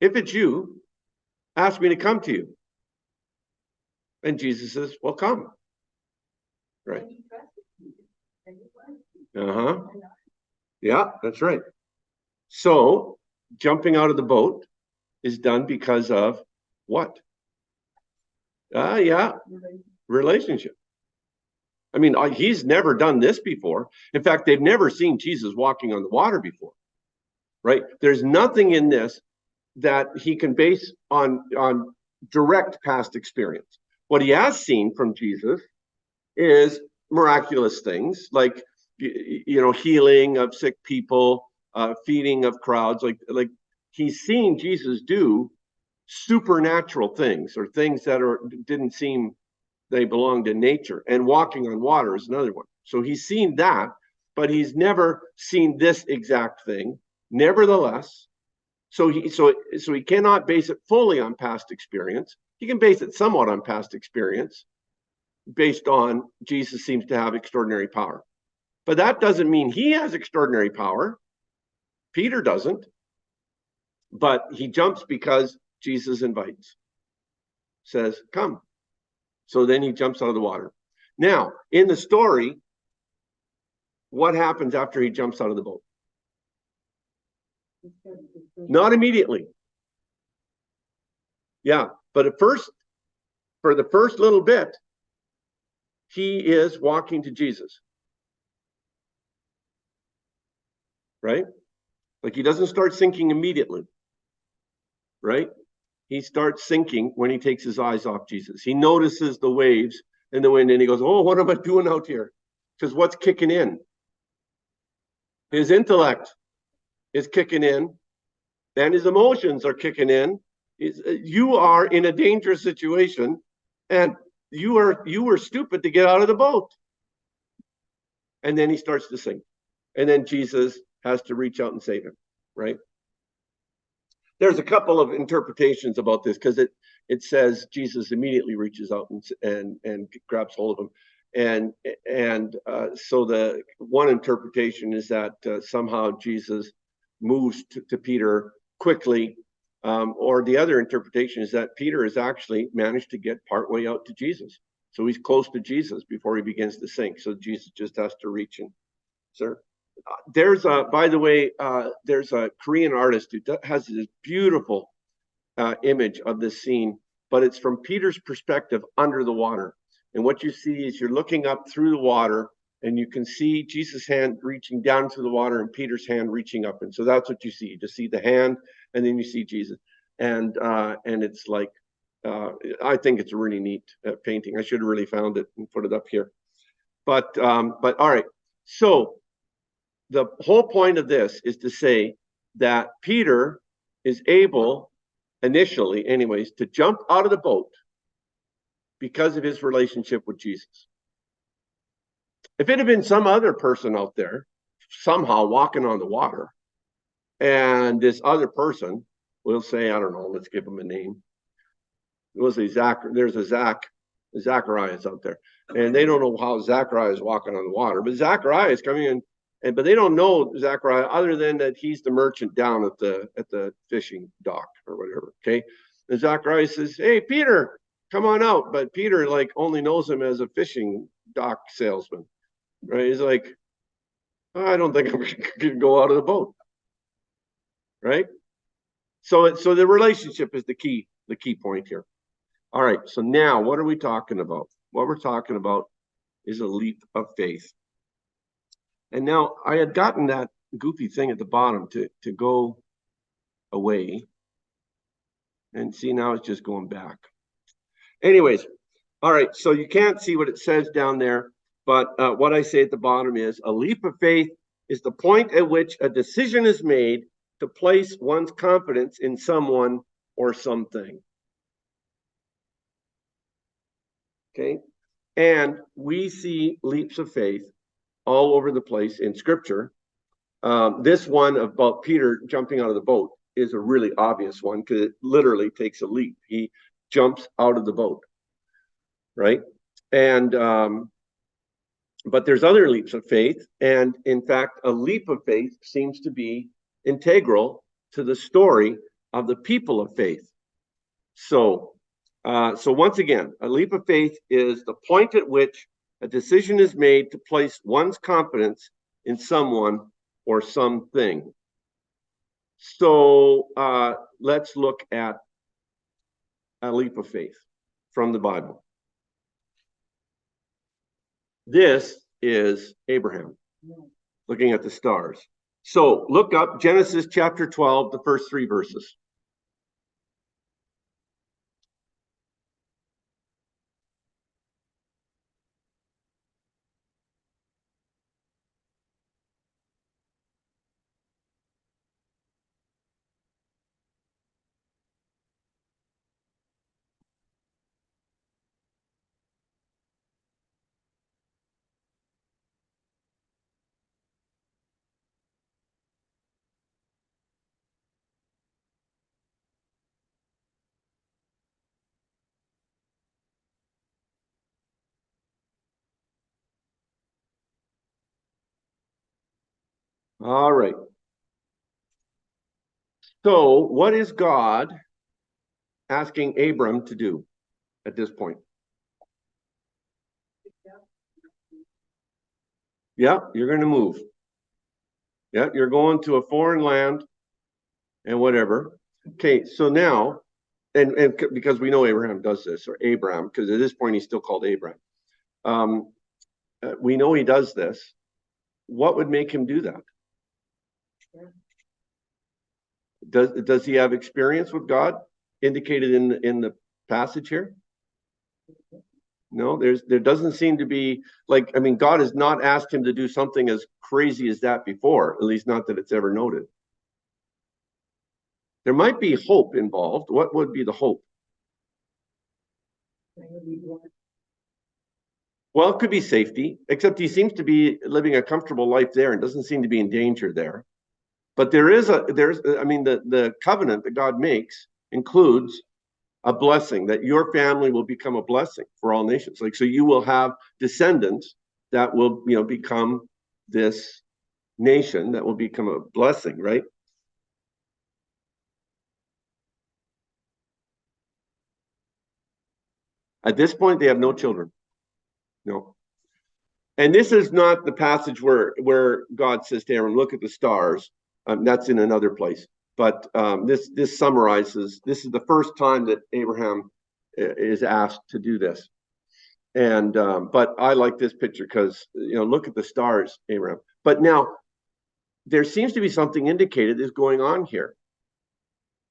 If it's you, ask me to come to you. And Jesus says, well, come. Right. Uh-huh. Yeah, that's right. So jumping out of the boat is done because of what? Yeah, relationship. I mean, he's never done this before. In fact, they've never seen Jesus walking on the water before, right? There's nothing in this that he can base on direct past experience. What he has seen from Jesus is miraculous things like, you know, healing of sick people, feeding of crowds. Like he's seen Jesus do supernatural things, or things that didn't seem they belonged in nature. And walking on water is another one. So he's seen that, but he's never seen this exact thing. Nevertheless, so he cannot base it fully on past experience. He can base it somewhat on past experience, based on Jesus seems to have extraordinary power. But that doesn't mean he has extraordinary power. Peter doesn't. But he jumps because Jesus invites, says, come. So then he jumps out of the water. Now, in the story, what happens after he jumps out of the boat? Not immediately. Yeah, but for the first little bit, he is walking to Jesus. Right? Like he doesn't start sinking immediately. Right? He starts sinking when he takes his eyes off Jesus. He notices the waves and the wind, and he goes, oh, what am I doing out here? Because what's kicking in? His intellect is kicking in, and his emotions are kicking in. You are in a dangerous situation, and you were stupid to get out of the boat. And then he starts to sink. And then Jesus has to reach out and save him, right? There's a couple of interpretations about this, because it says Jesus immediately reaches out and grabs hold of him, and so the one interpretation is that somehow Jesus moves to Peter quickly, or the other interpretation is that Peter has actually managed to get partway out to Jesus, so he's close to Jesus before he begins to sink. So Jesus just has to reach in. Sir. There's by the way, there's a Korean artist who has this beautiful image of this scene, but it's from Peter's perspective under the water. And what you see is you're looking up through the water, and you can see Jesus' hand reaching down to the water and Peter's hand reaching up. And so that's what you see. You just see the hand, and then you see Jesus. And it's like, I think it's a really neat painting. I should have really found it and put it up here. But all right. So the whole point of this is to say that Peter is able, initially anyways, to jump out of the boat because of his relationship with Jesus. If it had been some other person out there somehow walking on the water, and this other person, we'll say, I don't know, let's give him a name. We'll say there's a Zacharias out there, and they don't know how Zacharias is walking on the water, but Zacharias is coming in. But they don't know Zachariah other than that he's the merchant down at the fishing dock or whatever. Okay. And Zachariah says, hey, Peter, come on out. But Peter only knows him as a fishing dock salesman, right? He's like, I don't think I'm going to go out of the boat, right? So the relationship is the key point here. All right, so now what are we talking about? What we're talking about is a leap of faith. And now I had gotten that goofy thing at the bottom to go away. And see, now it's just going back. Anyways, all right, so you can't see what it says down there, but what I say at the bottom is a leap of faith is the point at which a decision is made to place one's confidence in someone or something. Okay, and we see leaps of faith all over the place in Scripture. This one about Peter jumping out of the boat is a really obvious one because it literally takes a leap. He jumps out of the boat, right? And but there's other leaps of faith, and in fact, a leap of faith seems to be integral to the story of the people of faith. So once again, a leap of faith is the point at which a decision is made to place one's confidence in someone or something. So let's look at a leap of faith from the Bible. This is Abraham looking at the stars. So look up Genesis chapter 12, the first 3 verses. All right. So what is God asking Abram to do at this point? Yeah, you're going to move. Yeah, you're going to a foreign land and whatever. Okay, so now, and because we know Abraham does this, or Abram, because at this point he's still called Abraham. We know he does this. What would make him do that? Does he have experience with God indicated in the passage here? No, there doesn't seem to be, like, I mean, God has not asked him to do something as crazy as that before, at least not that it's ever noted. There might be hope involved. What would be the hope? Well, it could be safety, except he seems to be living a comfortable life there and doesn't seem to be in danger there. But the covenant that God makes includes a blessing, that your family will become a blessing for all nations. Like, so you will have descendants that will, become this nation that will become a blessing, right? At this point, they have no children. No. And this is not the passage where God says to Aaron, look at the stars. That's in another place. But this summarizes, this is the first time that Abraham is asked to do this. And but I like this picture because, look at the stars, Abraham. But now there seems to be something indicated is going on here.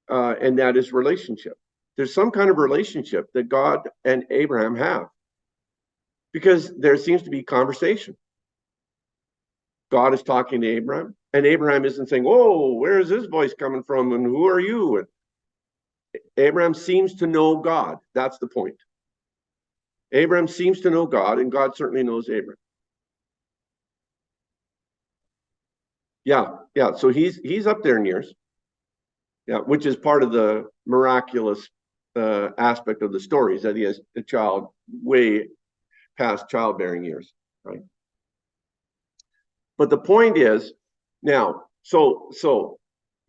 And that is relationship. There's some kind of relationship that God and Abraham have, because there seems to be conversation. God is talking to Abraham, and Abraham isn't saying, "Whoa, where is this voice coming from? And who are you?" And Abraham seems to know God. That's the point. Abraham seems to know God, and God certainly knows Abraham. Yeah. So he's up there in years. Yeah, which is part of the miraculous aspect of the story, is that he has a child way past childbearing years, right? But the point is, now, so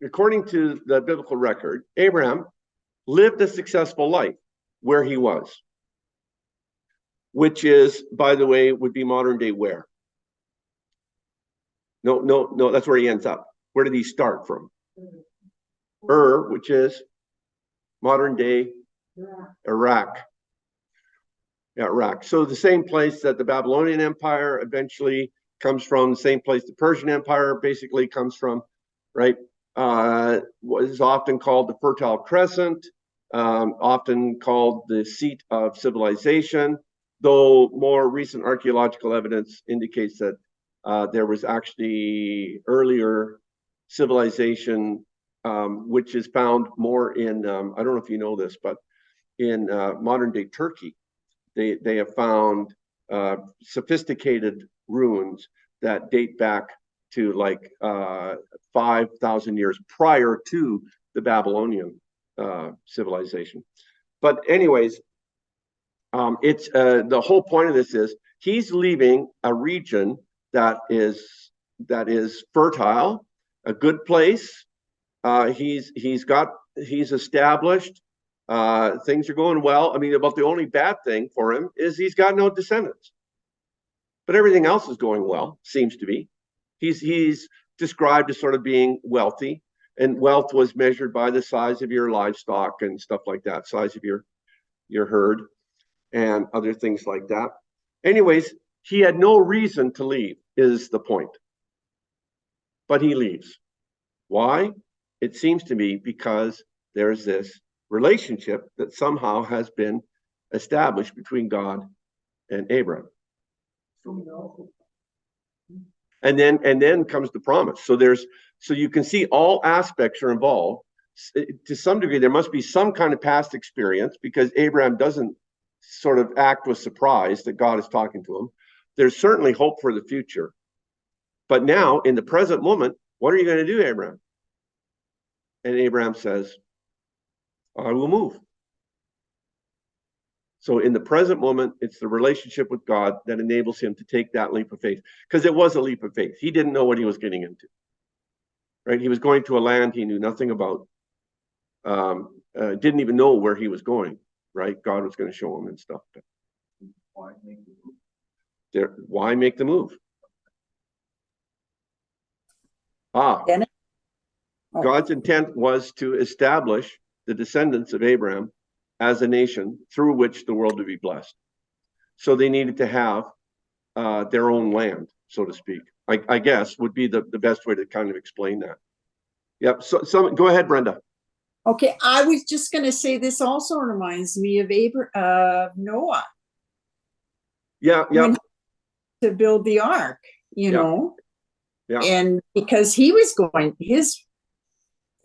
according to the biblical record, Abraham lived a successful life where he was. which is, by the way, would be modern day where? No, that's where he ends up. Where did he start from? Which is modern day Iraq. Yeah, Iraq. So the same place that the Babylonian Empire eventually comes from, the same place the Persian Empire basically comes from, right? What is often called the Fertile Crescent, often called the seat of civilization, though more recent archaeological evidence indicates that there was actually earlier civilization, which is found more in, I don't know if you know this, but in modern day Turkey. They have found sophisticated ruins that date back to like 5,000 years prior to the Babylonian civilization. But anyways, it's the whole point of this is he's leaving a region that is fertile, a good place. He's established. Things are going well. I mean, about the only bad thing for him is he's got no descendants. But everything else is going well, seems to be. He's described as sort of being wealthy, and wealth was measured by the size of your livestock and stuff like that, size of your herd and other things like that. Anyways, he had no reason to leave, is the point. But he leaves. Why? It seems to me because there's this relationship that somehow has been established between God and Abraham. And then comes the promise. So you can see all aspects are involved. To some degree, there must be some kind of past experience because Abraham doesn't sort of act with surprise that God is talking to him. There's certainly hope for the future. But now, in the present moment, what are you going to do, Abraham? And Abraham says, I will move. So in the present moment, it's the relationship with God that enables him to take that leap of faith. Because it was a leap of faith. He didn't know what he was getting into. Right? He was going to a land he knew nothing about. Didn't even know where he was going. Right? God was going to show him and stuff. But why make the move? God's intent was to establish the descendants of Abraham as a nation through which the world would be blessed. So they needed to have their own land, so to speak. I guess would be the best way to kind of explain that. Yep. So go ahead, Brenda. Okay, I was just going to say this also reminds me of Noah. Yeah. To build the ark, you know. Yeah. And because his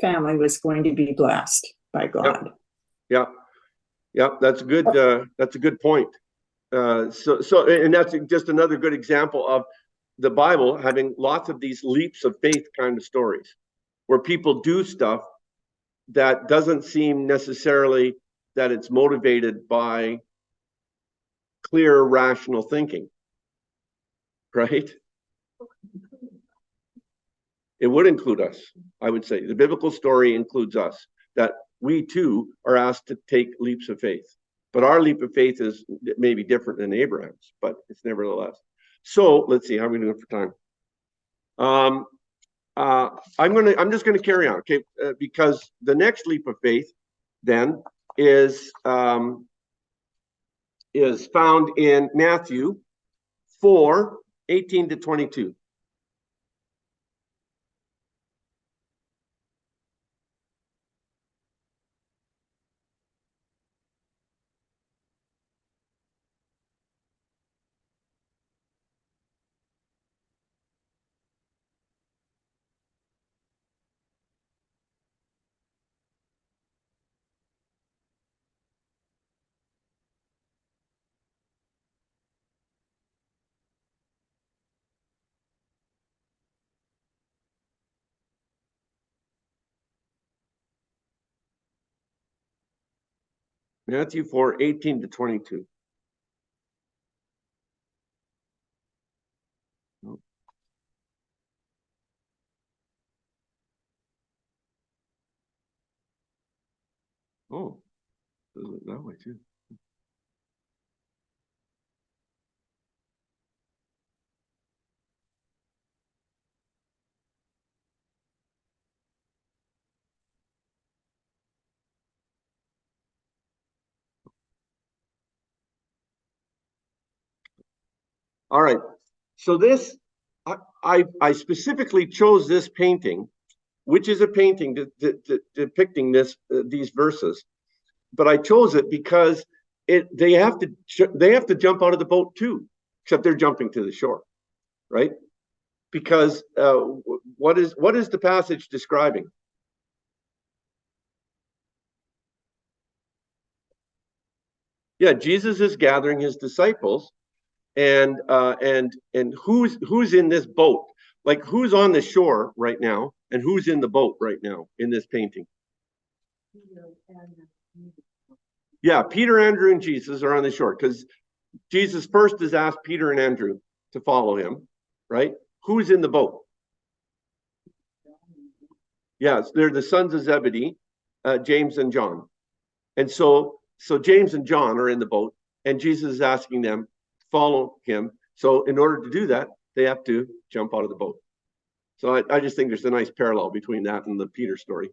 family was going to be blessed by God. Yeah. That's a good point. And that's just another good example of the Bible having lots of these leaps of faith kind of stories where people do stuff that doesn't seem necessarily that it's motivated by clear, rational thinking, right? It would include us, I would say. The biblical story includes us, that we too are asked to take leaps of faith. But our leap of faith is maybe different than Abraham's, but it's nevertheless. So let's see, how are we doing for time? I'm just going to carry on, okay? Because the next leap of faith then is found in Matthew 4:18 to 22. Matthew 4:18 to 22. Oh, does it that way too? All right. So this, I specifically chose this painting, which is a painting depicting these verses. But I chose it because they have to jump out of the boat too, except they're jumping to the shore, right? Because what is the passage describing? Yeah, Jesus is gathering his disciples, and who's in this boat? Like, who's on the shore right now, and who's in the boat right now in this painting? Yeah, Peter, Andrew, and Jesus are on the shore because Jesus first has asked Peter and Andrew to follow him, right? Who's in the boat? Yes, they're the sons of Zebedee, James and John. And so James and John are in the boat, and Jesus is asking them to follow him. So in order to do that, they have to jump out of the boat. So I just think there's a nice parallel between that and the Peter story.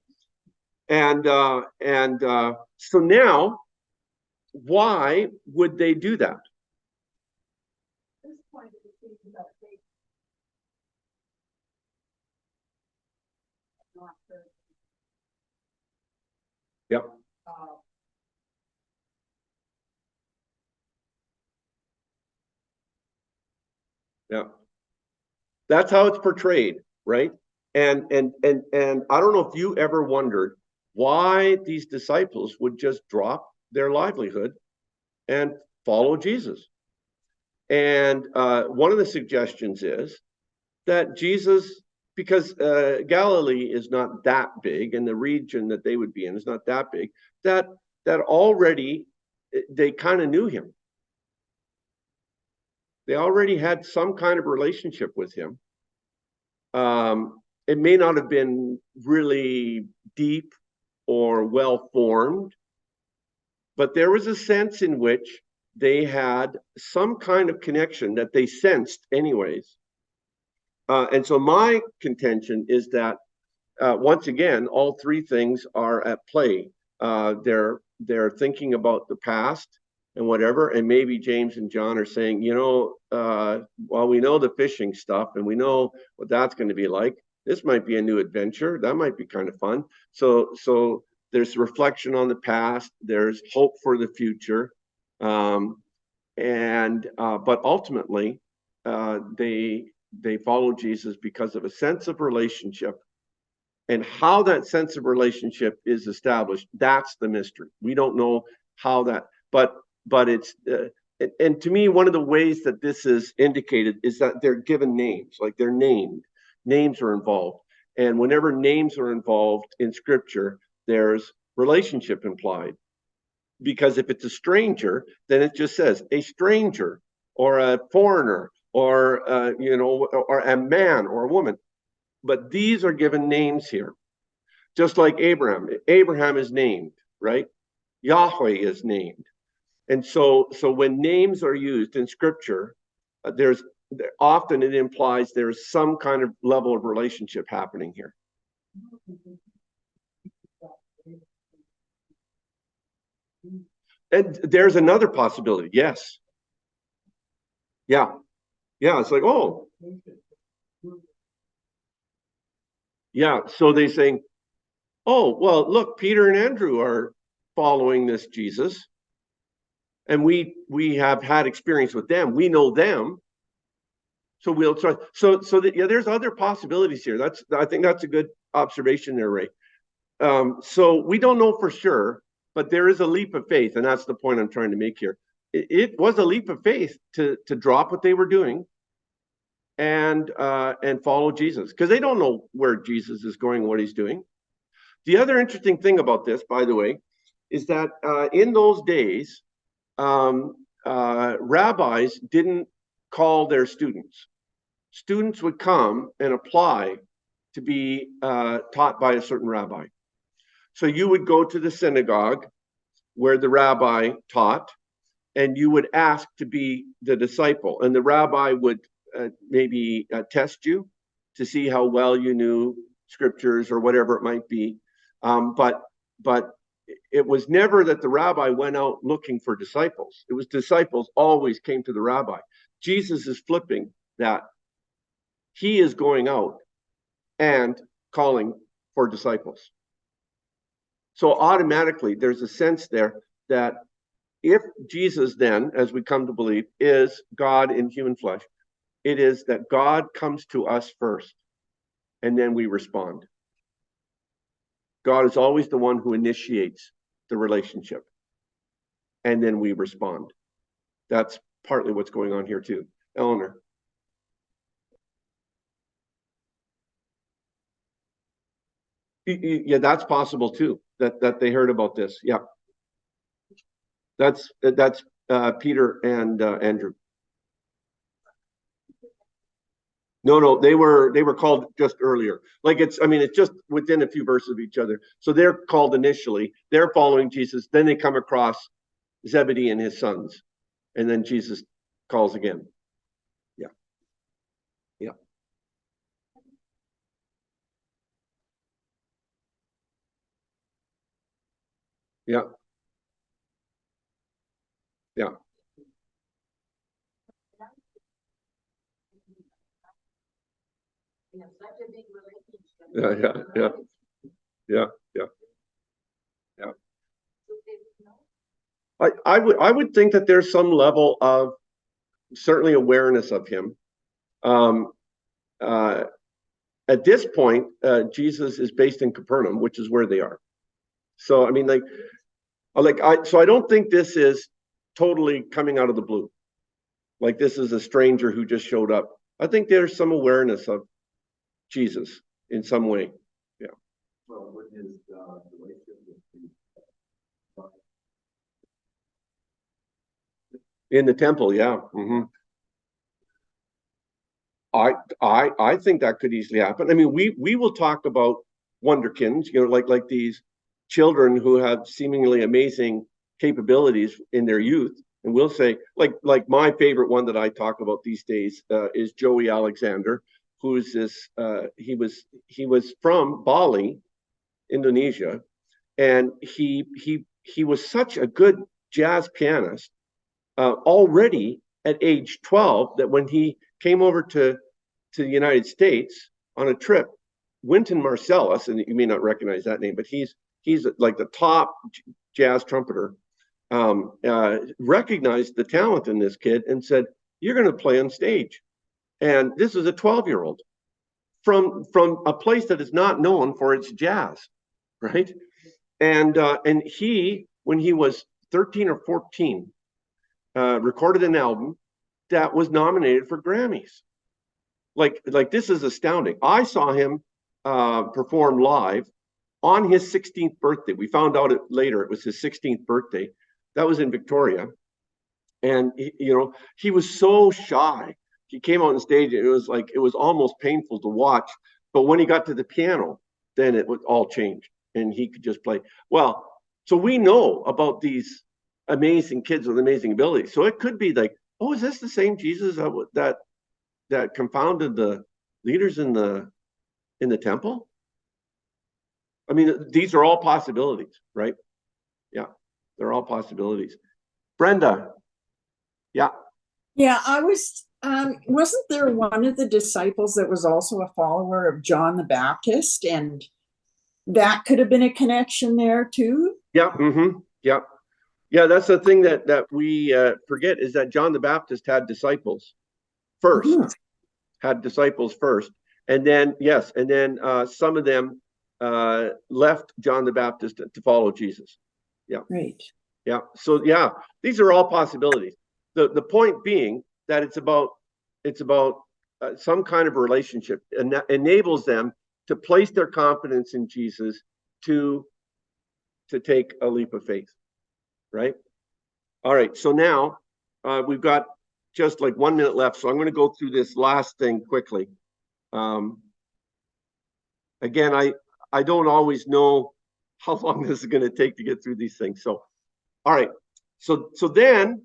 And so now, why would they do that? Yep. Yeah. That's how it's portrayed, right? And I don't know if you ever wondered why these disciples would just drop their livelihood and follow Jesus. And one of the suggestions is that Jesus, because Galilee is not that big, and the region that they would be in is not that big, that already they kind of knew him. They already had some kind of relationship with him. It may not have been really deep or well formed, but there was a sense in which they had some kind of connection that they sensed anyways. And so my contention is that once again, all three things are at play. They're thinking about the past and whatever, and maybe James and John are saying, well, we know the fishing stuff and we know what that's going to be like. This might be a new adventure. That might be kind of fun. So there's reflection on the past. There's hope for the future. But ultimately, they follow Jesus because of a sense of relationship. And how that sense of relationship is established, that's the mystery. We don't know how that, but it's, and to me, one of the ways that this is indicated is that they're given names, like they're named. Names are involved. And whenever names are involved in scripture, there's relationship implied. Because if it's a stranger, then it just says a stranger or a foreigner or, or a man or a woman. But these are given names here. Just like Abraham. Abraham is named, right? Yahweh is named. And so when names are used in scripture, often it implies there's some kind of level of relationship happening here. And there's another possibility. Yes. Yeah. Yeah. It's like, oh. Yeah. So they saying, oh, well, look, Peter and Andrew are following this Jesus. And we have had experience with them. We know them. So we'll try. There's other possibilities here. I think that's a good observation there, Ray. So we don't know for sure, but there is a leap of faith, and that's the point I'm trying to make here. It was a leap of faith to drop what they were doing and follow Jesus, because they don't know where Jesus is going, what he's doing. The other interesting thing about this, by the way, is that in those days, rabbis didn't call their students. Students would come and apply to be taught by a certain rabbi. So you would go to the synagogue where the rabbi taught, and you would ask to be the disciple. And the rabbi would maybe test you to see how well you knew scriptures or whatever it might be. But it was never that the rabbi went out looking for disciples. It was disciples always came to the rabbi. Jesus is flipping that. He is going out and calling for disciples. So automatically there's a sense there that if Jesus then, as we come to believe, is God in human flesh, it is that God comes to us first and then we respond. God is always the one who initiates the relationship and then we respond. That's partly what's going on here too. Eleanor. Yeah, that's possible too, that they heard about this. Yeah. That's Peter and Andrew. No, they were called just earlier. Like it's just within a few verses of each other. So they're called initially. They're following Jesus. Then they come across Zebedee and his sons, and then Jesus calls again. Yeah. Yeah. Yeah. Yeah. Yeah. Yeah. Yeah. Yeah. Yeah. I would think that there's some level of certainly awareness of him. At this point, Jesus is based in Capernaum, which is where they are. So I mean, so I don't think this is totally coming out of the blue. Like this is a stranger who just showed up. I think there's some awareness of Jesus in some way. Yeah. Well, what is the relationship with In the temple, yeah. Mm-hmm. I think that could easily happen. I mean, we will talk about wonderkins, like these children who have seemingly amazing capabilities in their youth, and we'll say like my favorite one that I talk about these days is Joey Alexander, who's this he was from Bali, Indonesia, and he was such a good jazz pianist already at age 12 that when he came over to the United States on a trip, Wynton Marsalis, and you may not recognize that name, but he's like the top jazz trumpeter, recognized the talent in this kid and said, "You're going to play on stage." And this is a 12-year-old from a place that is not known for its jazz, right? And he, when he was 13 or 14, recorded an album that was nominated for Grammys. Like this is astounding. I saw him perform live on his 16th birthday. We found out later it was his 16th birthday. That was in Victoria, and he was so shy. He came on stage and it was almost painful to watch. But when he got to the piano, then it would all change, and he could just play. Well, so we know about these amazing kids with amazing abilities. So it could be like, oh, is this the same Jesus that confounded the leaders in the temple? I mean, these are all possibilities, right? Yeah, they're all possibilities. Brenda. Yeah. Yeah, I was, wasn't there one of the disciples that was also a follower of John the Baptist? And that could have been a connection there too? Yeah. Mm-hmm. Yeah. Yeah, that's the thing that we forget is that John the Baptist had disciples first, had disciples first. And then, yes, and then some of them left John the Baptist to follow Jesus. Yeah. Right. Yeah. So, yeah, these are all possibilities. The point being that it's about some kind of relationship, and that enables them to place their confidence in Jesus to take a leap of faith. Right. All right. So now we've got just like 1 minute left. So I'm going to go through this last thing quickly. Again, I don't always know how long this is going to take to get through these things. So, all right. So then,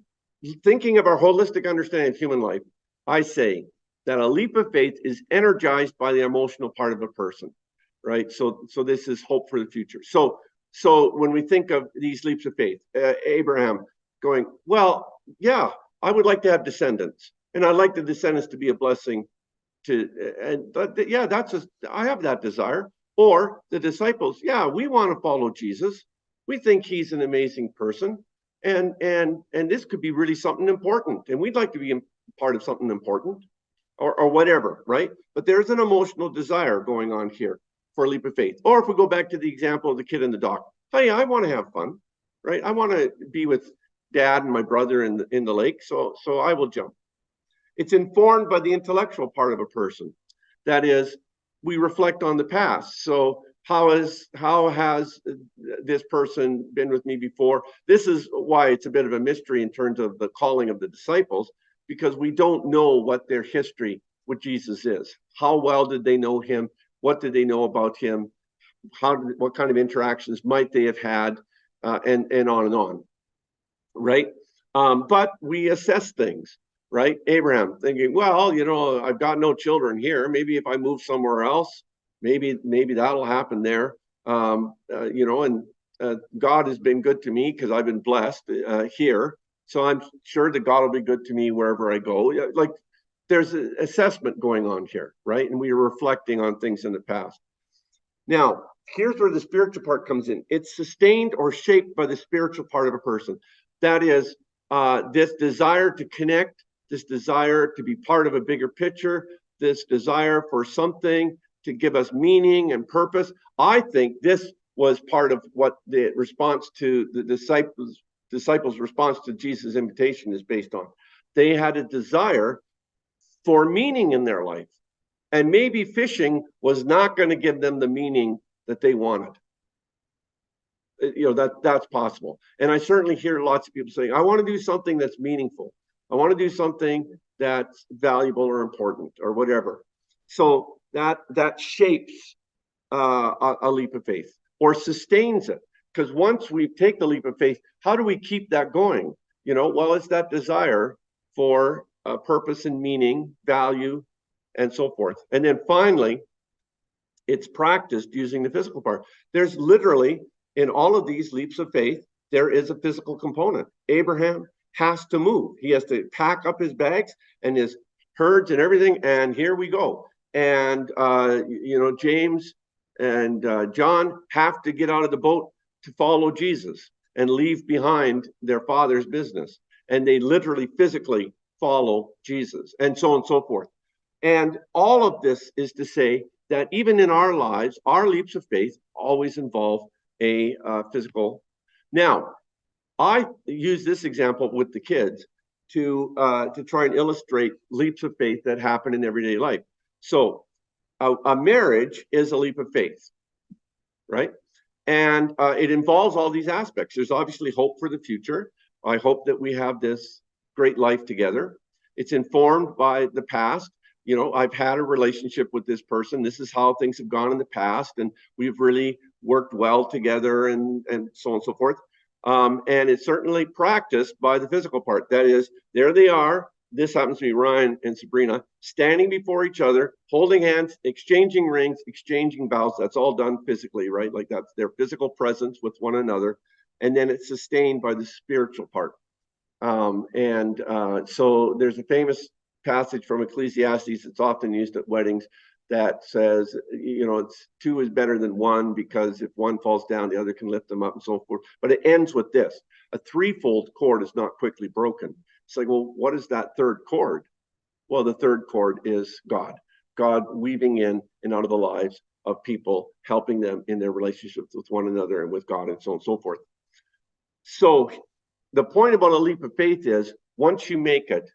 thinking of our holistic understanding of human life, I say that a leap of faith is energized by the emotional part of a person. Right. So this is hope for the future. So when we think of these leaps of faith, Abraham going, well, yeah, I would like to have descendants. And I'd like the descendants to be a blessing to, yeah, I have that desire. Or the disciples, yeah, we want to follow Jesus. We think he's an amazing person. And this could be really something important. And we'd like to be part of something important or whatever, right? But there's an emotional desire going on here for a leap of faith. Or if we go back to the example of the kid and the dog, hey, I want to have fun, right? I want to be with dad and my brother in the lake, so I will jump. It's informed by the intellectual part of a person. That is, we reflect on the past. So how has this person been with me before? This is why it's a bit of a mystery in terms of the calling of the disciples, because we don't know what their history with Jesus is. How well did they know him? What did they know about him? What kind of interactions might they have had? And on, right? But we assess things, right? Abraham thinking, well, you know, I've got no children here. Maybe if I move somewhere else, maybe that'll happen there. You know, and God has been good to me because I've been blessed here. So I'm sure that God will be good to me wherever I go. Like there's an assessment going on here, right? And we are reflecting on things in the past. Now, here's where the spiritual part comes in. It's sustained or shaped by the spiritual part of a person. That is this desire to connect, this desire to be part of a bigger picture, this desire for something to give us meaning and purpose. I think this was part of what the response to the disciples' response to Jesus' invitation is based on. They had a desire for meaning in their life. And maybe fishing was not going to give them the meaning that they wanted. You know, that's possible. And I certainly hear lots of people saying, I want to do something that's meaningful. I want to do something that's valuable or important or whatever. So that shapes a leap of faith or sustains it. Because once we take the leap of faith, how do we keep that going? You know, well, it's that desire for purpose and meaning, value, and so forth. And then finally, it's practiced using the physical part. There's literally, in all of these leaps of faith, there is a physical component. Abraham has to move. He has to pack up his bags and his herds and everything, and here we go. And, you know, James and John have to get out of the boat to follow Jesus and leave behind their father's business. And they literally, physically follow Jesus, and so on and so forth. And all of this is to say that even in our lives, our leaps of faith always involve a physical. Now, I use this example with the kids to try and illustrate leaps of faith that happen in everyday life. So a marriage is a leap of faith, right? And it involves all these aspects. There's obviously hope for the future. I hope that we have this great life together. It's informed by the past. You know, I've had a relationship with this person. This is how things have gone in the past, and we've really worked well together, and so on and so forth. And it's certainly practiced by the physical part. That is, there they are. This happens to be Ryan and Sabrina standing before each other, holding hands, exchanging rings, exchanging vows. That's all done physically, right? Like that's their physical presence with one another. And then it's sustained by the spiritual part. So there's a famous passage from Ecclesiastes that's often used at weddings that says, you know, it's two is better than one because if one falls down, the other can lift them up and so forth. But it ends with this: a threefold cord is not quickly broken. It's like, well, what is that third cord? Well, the third cord is God weaving in and out of the lives of people, helping them in their relationships with one another and with God and so on and so forth. So the point about a leap of faith is once you make it,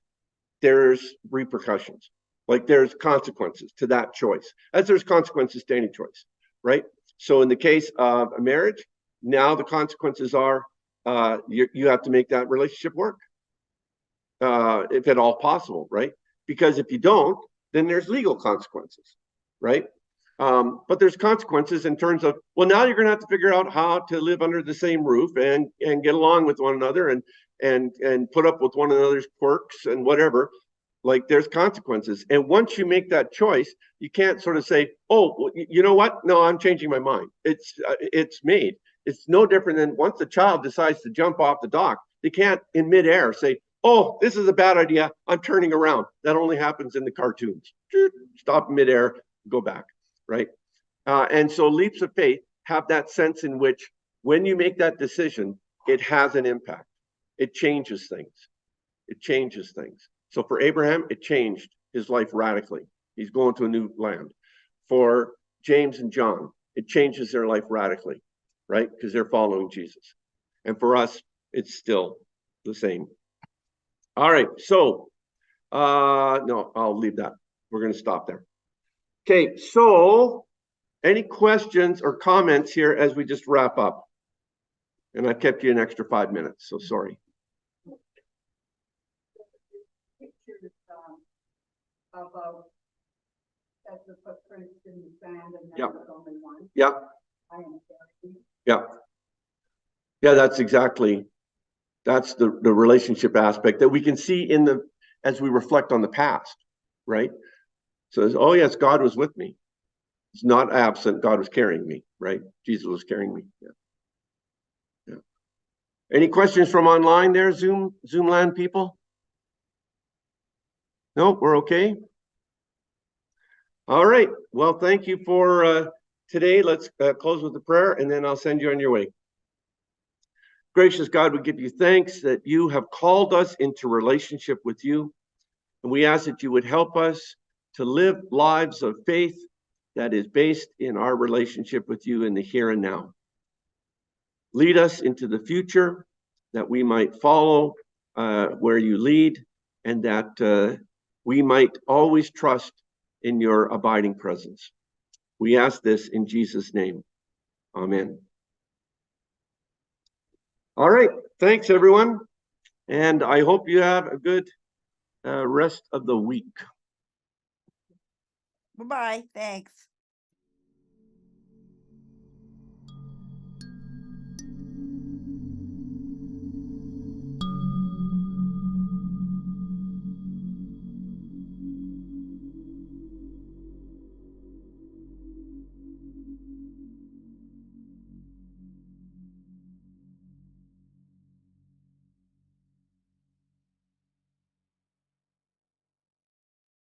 there's repercussions. Like there's consequences to that choice, as there's consequences to any choice, right? So in the case of a marriage, now the consequences are you have to make that relationship work, if at all possible, right? Because if you don't, then there's legal consequences, right? But there's consequences in terms of, well, now you're going to have to figure out how to live under the same roof and get along with one another and put up with one another's quirks and whatever. Like there's consequences. And once you make that choice, you can't sort of say, oh, well, you know what? No, I'm changing my mind. It's made. It's no different than once the child decides to jump off the dock, they can't in midair say, oh, this is a bad idea, I'm turning around. That only happens in the cartoons. Stop midair, go back, right? And so leaps of faith have that sense in which when you make that decision, it has an impact. It changes things. It changes things. So for Abraham, it changed his life radically. He's going to a new land. For James and John, it changes their life radically, right? Because they're following Jesus. And for us, it's still the same. All right, so no, I'll leave that. We're going to stop there. Okay, so any questions or comments here as we just wrap up? And I kept you an extra 5 minutes, so sorry. Pictures about as the footprints in the sand and Yep. there's only one. Yeah, I am very yeah. Yeah, that's exactly, that's the relationship aspect that we can see in the, as we reflect on the past, right? So, oh yes, God was with me. It's not absent, God was carrying me, right? Jesus was carrying me. Yeah. Yeah. Any questions from online there, Zoom land people? No, we're okay. All right. Well, thank you for today. Let's close with a prayer and then I'll send you on your way. Gracious God, we give you thanks that you have called us into relationship with you. And we ask that you would help us to live lives of faith that is based in our relationship with you in the here and now. Lead us into the future that we might follow where you lead, and that we might always trust in your abiding presence. We ask this in Jesus' name. Amen. All right. Thanks, everyone. And I hope you have a good rest of the week. Bye-bye. Thanks.